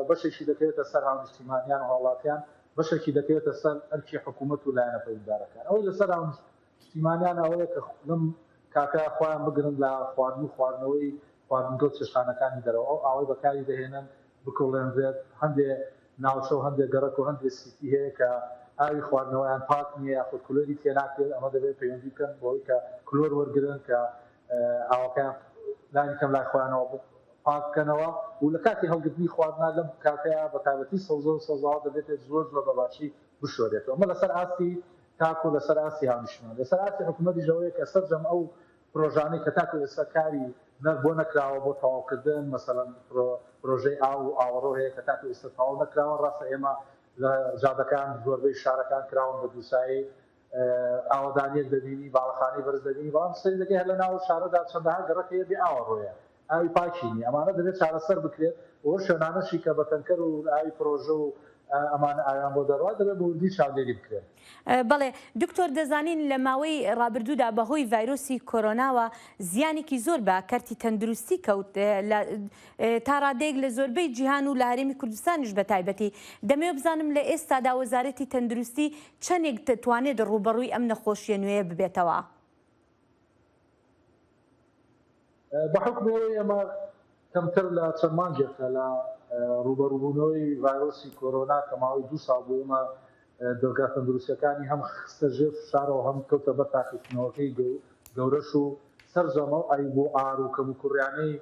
بەشێکی دەکەوێتە سەر هاونیشتیمانیان و هاوڵاتیان، بەشێکی دەکەوێتە سەر ئەرکی حکوومەت و لایەنە پەیوەنددارەکان. ئەوەی لەسەر هاونیشتیمانیان ئەوەیە کە لەم کاکە خۆیان بگرن لە خواردنەوەی خواردنگە و چێشتخانەکانی دەرەوە، ئەو ئاوەی بەکاری دەهێنن بکڵێنرێت. هەندێ ناوچە و هەندێک گەڕک و هەندێک سیتی هەیە کە ئاوی خواردنەوەیان پاک نییە یاخود کلۆری تێناکرێت، ئەمە دەبێت پەیوەندی بکەن بۆی کە کلۆر وەرگرن کە ئاوەکەیان لای کەم لای خۆیانەوە پاککەنەوە و لە کاتی هەڵگرتنی خواردنا لەم کاتەیە بە تایبەتی سەوزە و سەوزاوە دەبێتێت زۆر زۆر بەباشی بشۆرێتەوە. ئەمە لەسەر ئاستی تاکو و لەسەر ئاستی هاونیشتیمان، لەسەر ئاستی حکوومەتی ژەوەیە کە سەرجەم ئەو پرۆژانەی کە تاکو ئێستا کاری بۆ نەکراوە بۆ تەواوکردن، مەسەڵەن پرۆژەی ئاو و ئاوەڕۆ هەیە کە تاکو ئێستا تەواو نەکراوە. ڕاستە ئێمە لە جادەکان زۆربەی شارەکان کراون بە دووسایی ئاوادانیەک دەبینی باڵەخانەی بەرز دەبینی بەڵام سەری دەکەی هەر لە ناو شارەدا چەندەها گەڕەکەیە بێ ئاوە ڕۆیە ئاوی پاکینی ئەمانە دەبێت چارەسەر بکرێت ئەوە شوێنانەشی کە بەتەنکەر و ئاوی پرۆژە و ئەمانە ئاویان بۆ دەڕات دەبێت بە وردی چاودێری بکرێت. بەڵێ دکتۆر دەزانین لە ماوەی ڕابردوودا بەهۆی ڤایرۆسی کۆرۆناوە زیانێکی زۆر بە کەرتی تەندروستی کەوت تا ڕادێک لە زۆربەی جیهان و لە هەرێمی کوردستانیش بە تایبەتی دەمەوێت بزانم لە ئێستادا وەزارەتی تەندروستی چەندێک دەتوانێت ڕوبەڕووی ئەم نەخۆشیە نوێیە ببێتەوە؟ بە حکمەوەی ئەمە کەمتر لە چەند مانگێکە لە ڕوبەڕووبوونەوەی ڤایرۆسی کۆرۆنا کە ماوەی 2 ساڵ بوو ئێمە دەرگا تەندروستیەکانی هەم خستە ژێر فشارەوە هەم کەوتە بەر تاقیکردنەوەکەی گەورەش و سەرجەمە ئای بۆ ئار و کەم و کوڕیانەی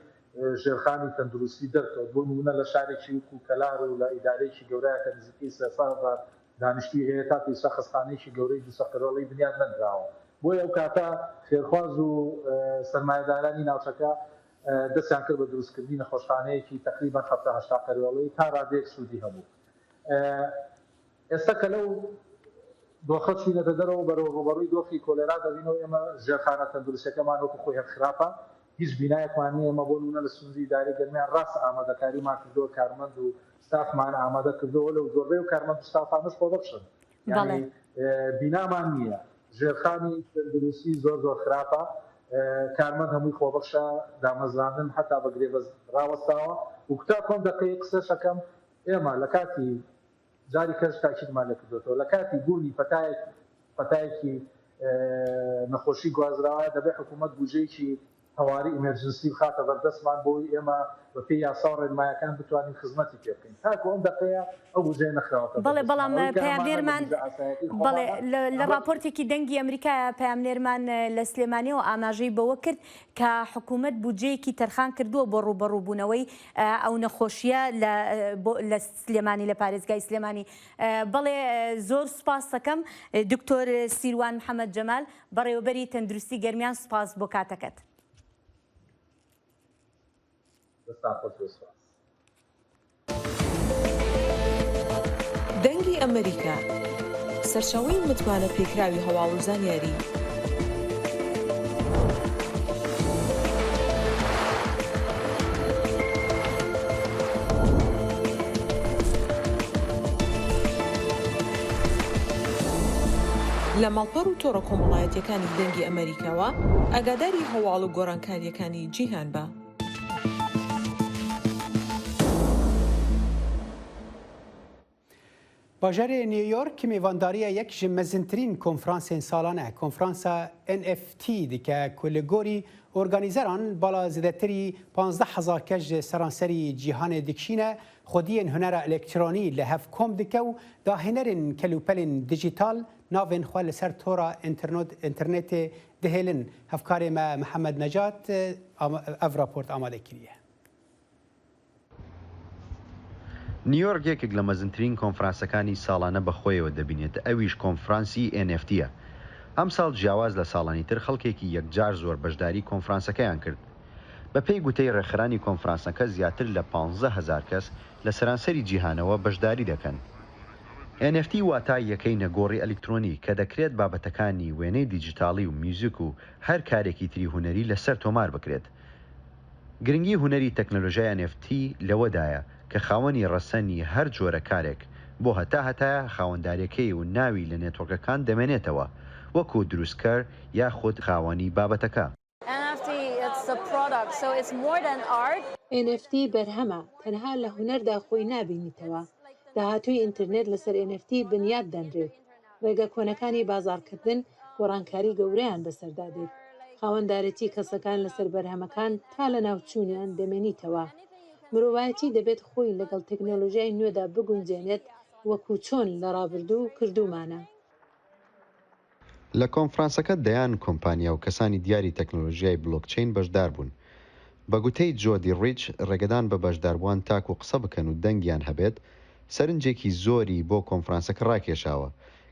ژێرخانی تەندروستی دەرکەوت بۆ نمونە لە شارێکی وکو کەلار و لە ئیدارەیەکی گەورەیەکە نزیکەی 300 دانیشتوی هەیە تا پێشە خستانەیەکی گەورەی 200 قرۆڵی بنیاد نەدراوە بۆیە ئەو کاتە خێرخواز و سەرمایه‌دارانی ناوچەکە دەستیان کرد بە دروستکردنی نەخۆشخانەیەکی تقریبا 70 قەرەڵەی تا ڕادێک سوودی هەبوو. ئێستا کە لەو دۆخە چوینەتە دەرەوە بەرەو ڕوبەڕووی دۆخی کۆلێرا دەبینەوە ئێمە ژێرخانە تەندروستیەکەمان وەکو خۆی هەر خراپە هیچ بینایەکمان نیە ئێمە بۆ نمونە لە سونجی ئیدارەی گەرمیان ڕاست ئامادەکاریمان کردووە کارمەند و ستافمان ئامادە کردەوە لەو زۆربەی و کارمەند ستافانش خۆ بەخشن یعنی بینامان نییە ژێرخانی تەندروستی زۆر خراپە کارمەند هەمووی خۆبەخشە دامەزراندن حتا بە گرێبەز ڕاوەستاوە و کوتا کۆم دەکەی قسەشەکەم ئێمە لە کاتی جاری کەس تاکیدمان لێ کردوێتەوە لە کاتی بوونی پەتایەکی نەخۆشی گوازراوە دەبێت حکوومەت بودجەیەکی هەواری ئیمەرجنسی بخاتە بەردەستمان بۆی ئێمە بە پێی یاسا و ڕێنمایەکان بتوانین خزمەتی پێ بکەین تاکو ئەم دقەیە ئەو بودجەیە نەخراوەتەوە. بەڵێ بەڵام پەیامنێرمان بەڵێ لە راپۆرتێکی دەنگی ئەمریکا پەیامنێرمان لە سلێمانیەوە ئاماژەی بەوە کرد کە حکوومەت بودجەیەکی تەرخان کردووە بۆ ڕوبەڕووبوونەوەی ئەو نەخۆشیە لە سلێمانی لە پارێزگای سلێمانی. بەڵێ زۆر سوپاس دەکەم دکتۆر سیروان محەممەد جەمال بەڕێوەبەری تەندروستی گەرمیان سوپاس بۆ کاتەکەت. دەنگی ئەمریکا سەرچاوەی متمانە پێکراوی هەواڵ و زانیاری لە ماڵپەڕ و تۆڕە کۆمەڵایەتیەکانی دەنگی ئەمریکاوە ئاگاداری هەواڵ و گۆڕانکاریەکانی جیهان بە. باژارê New York mêvandariya yek ji mezintirîn konferansên salane konferansa NFT dike ku li gorî organîzeran bala zêdetirî 15,000 kes ji seranserî cîhanê dikişîne xwediyên hunera elektronî li hevkom dike û dahênerên kelûpelên dijîtal navên xwe li ser tora internetê dihêlin. Hevkarê me Mihemed Necat ev raport amade kiriye. نیویۆرک یەکێک لە مەزنترین کۆنفرانسەکانی ساڵانە بەخۆیەوە دەبینێت ئەویش کۆنفرانسی NFTە. ئەم ساڵ جیاواز لە ساڵانی تر خەڵکێکی یەکجار زۆر بەشداری کۆنفرانسەکەیان کرد. بە پێی گوتەی ڕێکخرانی کۆنفرانسەکە زیاتر لە 15,000 کەس لە سەرانسەری جیهانەوە بەشداری دەکەن. NFT واتای یەکەی نەگۆڕی ئەلکترۆنی کە دەکرێت بابەتەکانی وێنەی دیجیتاڵی و میوزیک و هەر کارێکی تری هوەری لەسەر تۆمار بکرێت. گرنگی هوەری تەکنۆلۆژیای NFT لەوەدایە کە خاوەنی ڕەسەنی هەر جۆرە کارێک بۆ هەتایە خاوەنداریەکەی و ناوی لە نێتۆرکەکان دەمێنێتەوە وەکو دروستکەر یا خۆت خاوەنی بابەتەکە. NFT بەرهەمە تەنها لە هونەردا خۆی نابینیتەوە. داهاتووی ئینترنێت لەسەر NFT بنیاد دەنرێت. ڕێگە کۆنەکانی بازارکردن گۆڕانکاری گەورەیان بەسەردادێت. خاوەندارەتی کەسەکان لەسەر بەرهەمەکان تا لە ناوچوونیان دەمێنیتەوە. مرۆڤایەتی دەبێت خۆی لەگەڵ تەکنۆلۆژیای نوێدا بگونجێنێت وەکو چۆن لە ڕابردوو کردومانە. لە کۆنفرانسەکە دەیان کۆمپانیا و کەسانی دیاری تەکنۆلۆژیای بلۆکچین بەشدار بوون. بە گوتەی جۆدی ڕیچ ڕێگەدان بە بەشداربووان تاک و قسە بکەن و دەنگیان هەبێت سەرنجێکی زۆری بۆ کۆنفرانسەکە ڕاکێشاوە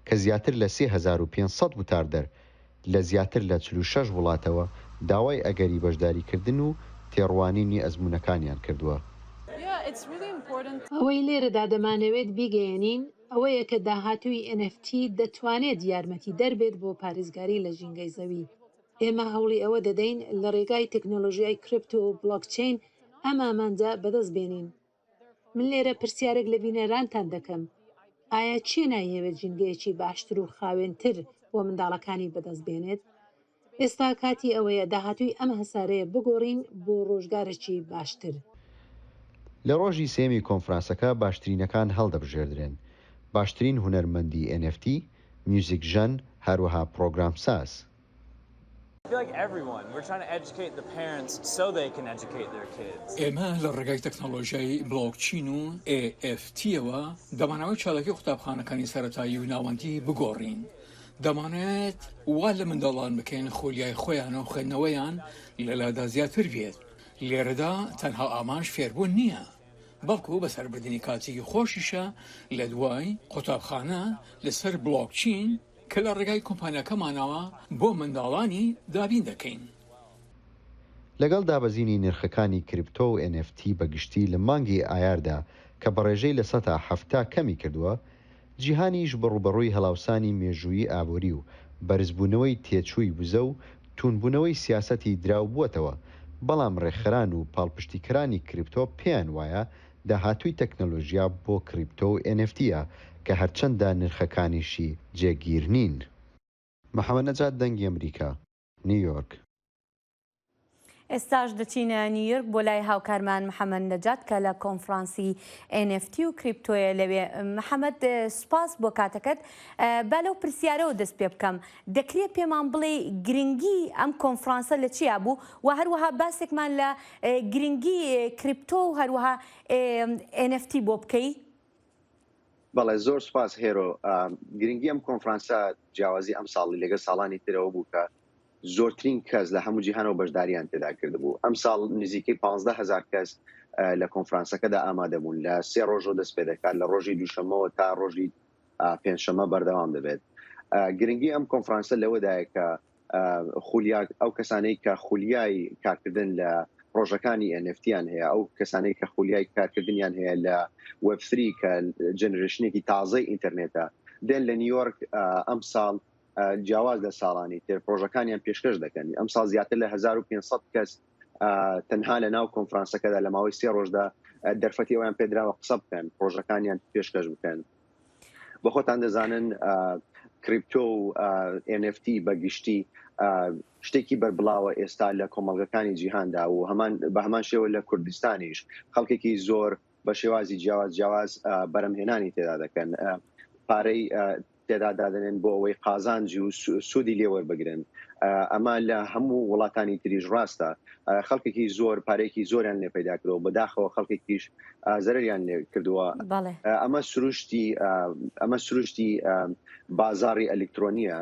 کە زیاتر لە 3500 وتاردەر لە زیاتر لە 46 وڵاتەوە داوای ئەگەری بەشداریکردن و تێڕوانینی ئەزمونەکانیان کردووە. ئەوەی لێرەدا دەمانەوێت بیگەیەنین ئەوەیە کە داهاتووی NFT دەتوانێت یارمەتی دەربێت بۆ پارێزگاری لە ژینگەی زەوی. ئێمە هەوڵی ئەوە دەدەین لە ڕێگای تەکنۆلۆژیای کریپتۆ و بڵۆکچین ئەم ئامانجە بەدەست بێنین. من لێرە پرسیارێک لە بینەرانتان دەکەم. ئایا چێ نایەوێت ژینگەیەکی باشتر و خاوێنتر بۆ منداڵەکانی بەدەست بێنێت؟ ئێستا کاتی ئەوەیە داهاتووی ئەم هەسارەیە بگۆڕین بۆ ڕۆژگارێکی باشتر. لە ڕۆژی سێمی کۆنفرانسەکە باشترینەکان هەڵدەبژێردرێن. باشترین هونەرمەندی NFT، میوزیک ژەن، هەروەها پرۆگرام ساز. ئێمە لە ڕێگای تەکنۆلۆژیای بڵۆکچین و AFTەوە دەمانەوەی چالاکی قوتابخانەکانی سەرەتایی و ناوەندی بگۆڕین. دەمانێت وا لە منداڵان بکەین خۆلیای خۆیان و خوێندنەوەیان لەلادا زیاتر بێت. لێرەدا تەنها ئامانج فێربوون نییە، بەڵکو بەسەربردنی کاتێکی خۆشیشە لە دوای قوتابخانە لەسەر بڵۆکچین کە لە ڕێگای کۆمپانیاکەمانەوە بۆ منداڵانی دابین دەکەین. لەگەڵ دابەزینی نرخەکانی کریپتۆ و NFT بەگشتی لە مانگی ئایاردا کە بەڕێژەی لە 170 کەمی کردووە، جیهانیش بەڕوبەڕووی هەڵاوسانی مێژوویی ئابووری و بەرزبوونەوەی تێچووی بزە و توونبوونەوەی سیاسەتی دراو بووەتەوە. بەڵام ڕێکخەران و پاڵپشتیکرانی کریپتۆ پێیان وایە داهاتووی تەکنۆلۆژیا بۆ کریپتۆ و NFTە کە هەرچەندە نرخەکانیشی جێگیر نین. محەممەد نەجات، دەنگی ئەمریکا، نیویۆرک. ئێستاش دەچینە نیویۆرک بۆ لای هاوکارمان محەممەد نەجات کە لە کۆنفرانسی NFT و کریپتۆیە لەوێ. محەممەد، سپاس بۆ کاتەکەت. با لەو پرسیارەوە دەست پێ بکەم، دەکرێت پێمان بڵێ گرنگی ئەم کۆنفرانسە لە چیا بوو و هەروەها باسێکمان لە گرنگی کریپتۆ و هەروەها NFT بۆ بکەی؟ بەڵێ، زۆر سپاس هێرۆ. گرنگی ئەم کۆنفرانسە جیاوازی ئەم ساڵی لەگە ساڵانی ترەوە بوو کە زۆرترین کەس لە هەموو جیهانەوە بەشداریان تێدا کرد بوو. ئەم ساڵ نزیکەی 15,000 کەس لە کۆنفرانسەکەدا ئامادەبوون. لە 3 ڕۆژەوە دەست پێ دەکات، لە ڕۆژی دووشەمەوە تا ڕۆژی پێنجشەمە بەردەوام دەبێت. گرنگی ئەم کۆنفرانسە لەوەدایە کە ئەو کەسانەی کە خولیای کارکردن لە پرۆژەکانی NFTیان هەیە، ئەو کەسانەی کە خولیای کارکردنیان هەیە لە Web3 کە جەنریشنێکی تازەی ئینتەرنێتە، دێن لە نیویۆرک ئەم ساڵ جیاواز لە ساڵانی تر پرۆژەکانیان پێشکەش دەکەن. ئەم ساڵ زیاتر لە 1500 کەس تەنها لە ناو کۆنفرانسەکەدا لە ماوەی 3 ڕۆژدا دەرفەتی ئەویان پێدراوە قسە بکەن، پرۆژەکانیان پێشکەش بکەن. بە خۆتان دەزانن کریپتۆ و NFT بەگشتی شتێکی بەربڵاوە ئێستا لە کۆمەڵگەکانی جیهاندا و بە هەمان شێوە لە کوردستانیش خەڵکێکی زۆر بە شێوازی جیاواز بەرەمهێنانی تێدا دەکەن، پارەی تێدا دادنێن بۆ ئەوەی قازانجی و سوودی لێوەربگرن. ئەمە لە هەموو وڵاتانی تریش ڕاستە. خەڵکێکی زۆر پارێکی زۆریان لێ پەیدا کردەوە، بەداخەوە خەڵکێکیش زەرریان لێ کردووە. ئەمە سروشتی بازاڕی ئەلکترۆنیە.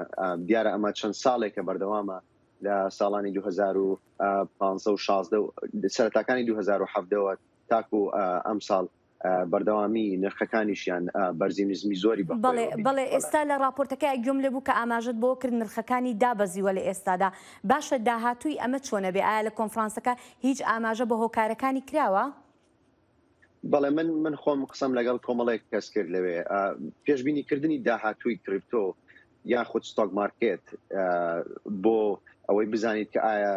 دیارە ئەمە چەند ساڵێکە بەردەوامە لە ساڵانی 2015 سەرەتاکانی 2017ەوە تاکو ئەم ساڵ بەردەوامی نرخەکانیشیان بەرزینزمی زۆری بەڵێ. ئێستا لە راپۆرتەکە گوم لێ بوو کە ئاماژت بۆ کرد نرخەکانی دابەزیوە لە ئێستادا. باشە، داهاتووی ئەمە چۆنە بێ؟ ئایا لە کۆنفرانسەکە هیچ ئاماژە بە هۆکارەکانی کراوە؟ بەڵێ، من خۆم قسەم لەگەڵ کۆمەڵێک کەس کرد لەوێ. پێشبینیکردنی داهاتووی کریپتۆ یاخود ستۆک مارکێت بۆ ئەوەی بزانیت کە ئایا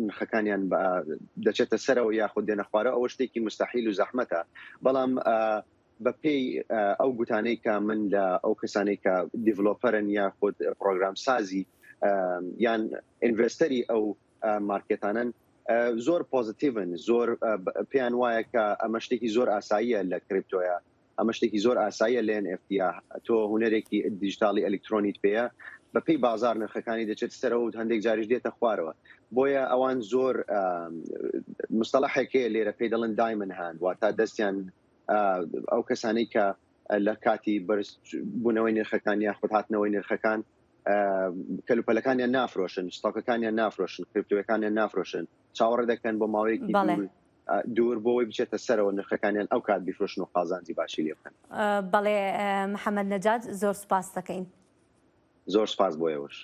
نرخەکانیان دەچێتە سەرەوە یاخود دێنە خوارە، ئەوە شتێکی مستەحیل و زەحمەتە. بەڵام بە پێی ئەو گوتانەی کە من لە ئەو کەسانەی کە دیڤلۆپەرن یاخود پرۆگرام سازی یان ئینڤێستەری ئەو مارکێتانن زۆر پۆزیتیڤن، زۆر پێیان وایە کە ئەمە شتێکی زۆر ئاساییە لە کریپتۆیە، ئەمە شتێکی زۆر ئاساییە لە NFTە. تۆ هونەرێکی دیجیتاڵی ئەلکترۆنیت پێەیە، بە پێی بازار نرخەکانی دەچێت سەرەوە و هەندێک جاریش دێتە خوارەوە. بۆیە ئەوان زۆر مستەڵەحێکەیە لێرە پێی دەڵێن دایمن هاند، واتە دەستیان ئەو کەسانەی کە لە کاتی بەرزبوونەوەی نرخەکان یاخود هاتنەوەی نرخەکان کەلوپەلەکانیان نافرۆشن، ستۆکەکانیان نافرۆشن، کریپتۆیەکانیان نافرۆشن، چاوەڕێ دەکەن بۆ ماوەیەکی دوور بۆەوەی بچێتە سەرەوە نرخەکانیان ئەو کات بیفرۆشن و قازانجی باشی لێ بکەن. بەڵێ، محەممەد نەجات، زۆر سپاس دەکەین. زۆر سپاس بۆ ئێوەش.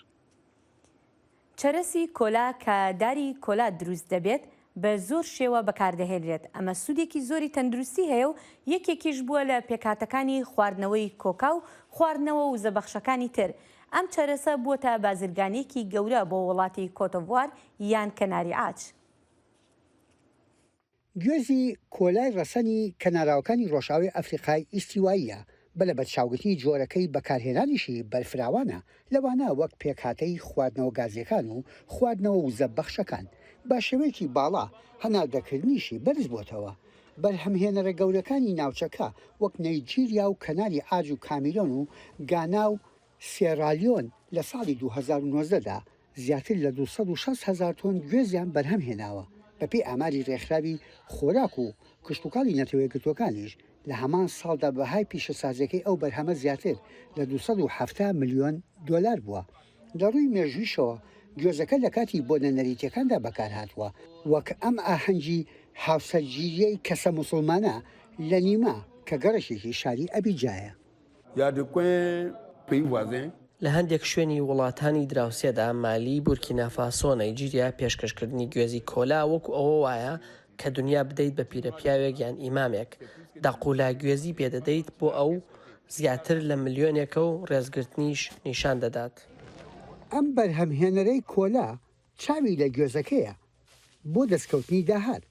چەرەسی کۆلا کە داری کۆلا دروست دەبێت بە زۆر شێوە بەکاردەهێنرێت. ئەمە سوودێکی زۆری تەندروستی هەیە و یەکێکیش بووە لە پێکهاتەکانی خواردنەوەی کۆکا و خواردنەوە و زەبەخشەکانی تر. ئەم چارەسە بووەتە بازرگانێکی گەورە بۆ وڵاتی کۆتۆڤوار یان کەناری عاج. گوێزی کۆلای ڕەسەنی کەناراوەکانی ڕۆژاوی ئەفریقای ئیستیواییە بە لە بەرچاوگرتنی جۆرەکەی بەکارهێنانیشی بەرفراوانە لەوانە وەک پێکهاتەی خواردنەوە گازیەکان و خواردنەوە وزە بەخشەکان با شێوەیەکی باڵا هەناردەکردنیشی بەرز بۆتەوە. بەرهەمهێنەرە گەورەکانی ناوچەکە وەک نەیجیریا و کەناری عاج و کامیرۆن و گانا و سێرالیۆن لە ساڵی 2019دا زیاتر لە 260,000 تۆن گوێزیان بەرهەم هێناوە. بەپێی ئاماری ڕێکخراوی خۆراک و کشتتوکاڵی نەتەوەیەکگرتوەکانیش لە هەمان ساڵدا بەهای پیشەسازیەکەی ئەو بەرهەمە زیاتر لە 270 ملیۆن دلار بووە. لە ڕووی مێژویشەوە گوێزەکە لە کاتی بۆ نەنەریتەکاندا بەکارهاتووە وەک ئەم ئاهەنگی هاوسەرگیریەی کەسە موسڵمانە لە نیمە کە گەڕەشێکی شاری ئەبیجایە. لە هەندێک شوێنی وڵاتانی دراوسێدا مالی بورکینافاسۆ نایجیریا پێشکەشکردنی گوێزی کۆلا وەکو ئەوە وایە کە دنیا بدەیت بە پیرەپیاوێک یان ئیمامێک داقولا گوێزی پێدەدەیت بۆ ئەو زیاتر لە ملیۆنێکە و ڕێزگرتنیش نیشان دەدات. ئەم بەرهەمهێنەرەی کۆلا چاوی لە گوێزەکەیە بۆ دەستکەوتنی داهات.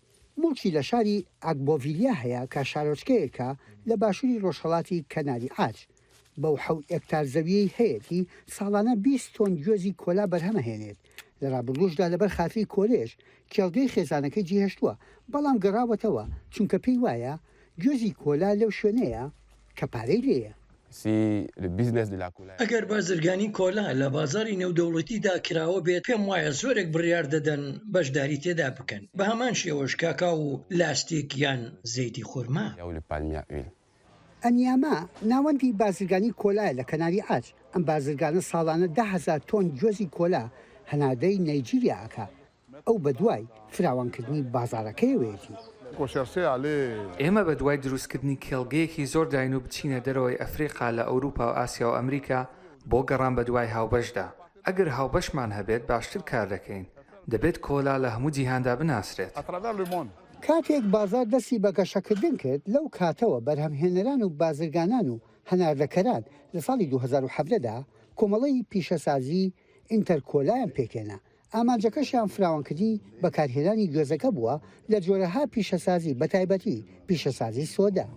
موڵکی لە شاری ئاگبۆڤیلیا هەیە کە شارۆچکەیەکە لە باشووری ڕۆژهەڵاتی کەناری عاج. بەو 7 ئێکتار زەویەی هەیەی ساڵانە 20 تۆن گوێزی کۆلا بەرهەمە هێنێت. لە ڕابردوشدا لەبەر خاتری کۆلێژ کێڵگەی خێزانەکەی جێهێشتووە بەڵام گەڕاوەتەوە چونکە پێی وایە گوێزی کۆلا لەو شوێنەیە کە پارەی لێیە. ئەگەر بازرگانی کۆلا لە بازاری نێودەوڵەتیدا کراوە بێت پێم وایە زۆرێک بڕیار دەدەن بەشداری تێدا بکەن بە هەمان شێوەش کاکا و لاستیک یان زەیتی خورما. ئەنیاما ناوەندی بازرگانی کۆلایە لە کەناری عاج. ئەم بازرگانە ساڵانە 10,000 تۆن گوێزی کۆلا هەنادەی نایجیریاکە. ئەو بە دوای فراوانکردنی بازارەکەیەوەیەتی. ئێمە بە دوای دروستکردنی کێڵگەیەکی زۆر داین و بچینە دەرەوەی ئەفریقا لە ئەوروپا و ئاسیا و ئەمریکا بۆ گەڕان بە دوای هاوبەشدا. ئەگەر هاوبەشمان هەبێت باشتر کار دەکەین. دەبێت کۆلا لە هەموو جیهاندا بناسرێت. کاتێک بازار دەستی بە گەشەکردن کرد لەو کاتەوە بەرهەمهێنەران و بازرگانان و هەناردەکەران لە ساڵی 2017دا کۆمەڵی پیشەسازی ئینتەرکۆلایان پێکێنا. ئامانجەکەشیان فراوانکردنی بەکارهێنانی گوێزەکە بووە لە جۆرەها پیشەسازی بەتایبەتی پیشەسازی سۆدا.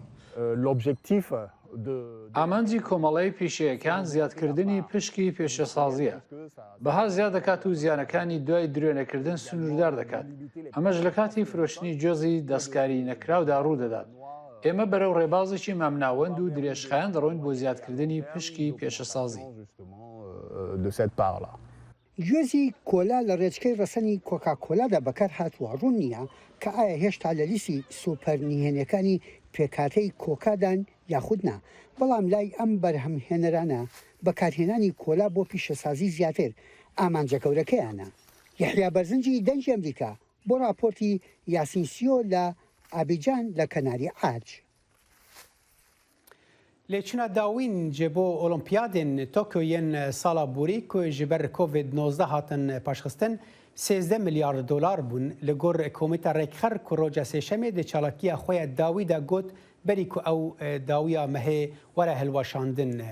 ئامانجی کۆمەڵی پیشەیەکان زیادکردنی پشکی پێشەسازیە. بەها زیاد دەکات و زیانەکانی دوای درێنەکردن سنووردار دەکات. ئەمەش لە کاتی فرۆشتنی جۆزی دەستکاری نەکراودا ڕوو دەدات. ئێمە بەرەو ڕێبازێکی مامناوەند و درێژخایان دەڕۆین بۆ زیادکردنی پشکی پێشەسازی. گوێزی کۆلا لە ڕێچکەی ڕەسەنی کۆکاکۆلادا بەکار هاتووە ڕوون نییە کە ئایا هێشتا لە لیستی سوپەرنیهێنەکانی پێکاتەی کۆکادان یاخودنا. بەڵام لای ئەم بەرهەمهێنەرانە بەکارهێنانی کۆلا بۆ پیشەسازی زیاتر ئامانجە گەورەکەیانە. یحیا بەرزنجی دەنگی ئەمریکا بۆ راپۆرتی یاسینسیۆ لە ئابیجان لە کەناری عاج. لێچونە داوین جێ بۆ ئۆلۆمپیادên تۆکیۆیên ساڵا بورî ku ji ber COVID-19 hatin paşxistin 13 milyar dolar bûn li gor komîta rêkxer ku roja sêşemê di çalakiya xwe ya dawî de got berî ku ew dawiya mehê were hilweşandin.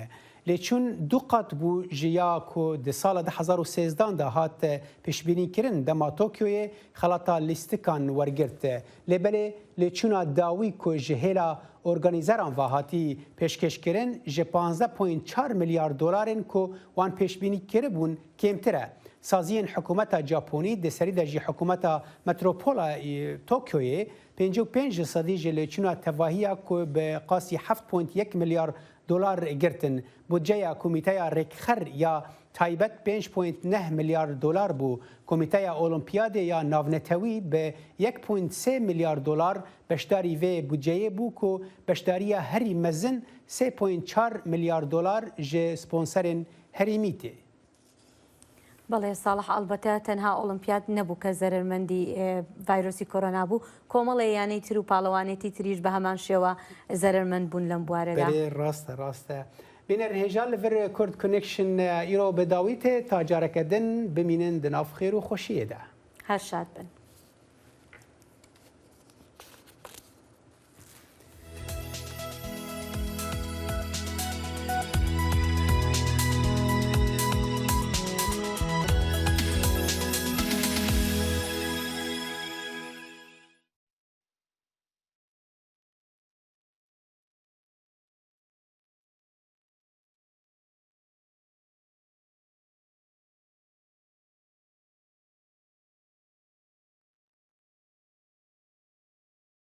Lêçûn du qat bû ji ya ku di sala 2013 de hat pêşbînîkirin dema Tokyoyê xelata lîstikan wergirt. Lêbelê lêçûna dawî ku ji hêla organîzeran vahatî pêşkeşkirin ji 15.4 milyar dolarên ku wan pêşbînî kiribûn kêmtir e. Saziyên hikûmeta Japonî di serî de jî hikûmeta metropola Tokyoyê 55% ji lêçûna tevahiya ku bi qasî 7.1 milyar dolar girtin. Budceya Komîteya Rêkxer ya taybet 5.9 milyar dolar bû. Komîteya Olimpiyadê ya navnetewî bi 1.3 milyar dolar beşdarî vê budceyê bû ku beşdariya herî mezin 3.4 milyar dolar ji sponserên herîmî tê. بەڵێ ساڵح ئەڵبەتە تەنها ئۆلمپیاد نەبوو کە زەرمەندی ڤایرۆسی کۆرۆنا بوو کۆمەڵێ یانەی تر و پاڵەوانێتی تریش بە هەمان شێوە زەرمەند بوون لەم بوارەدا. ڕاستە بینەر هێژان لەڤر کورد کۆنێکشن ئیرۆ بەداوی تێ تا جارەکە دن بمینن دناف خێر و خۆشیەدا. هەر شاد بن.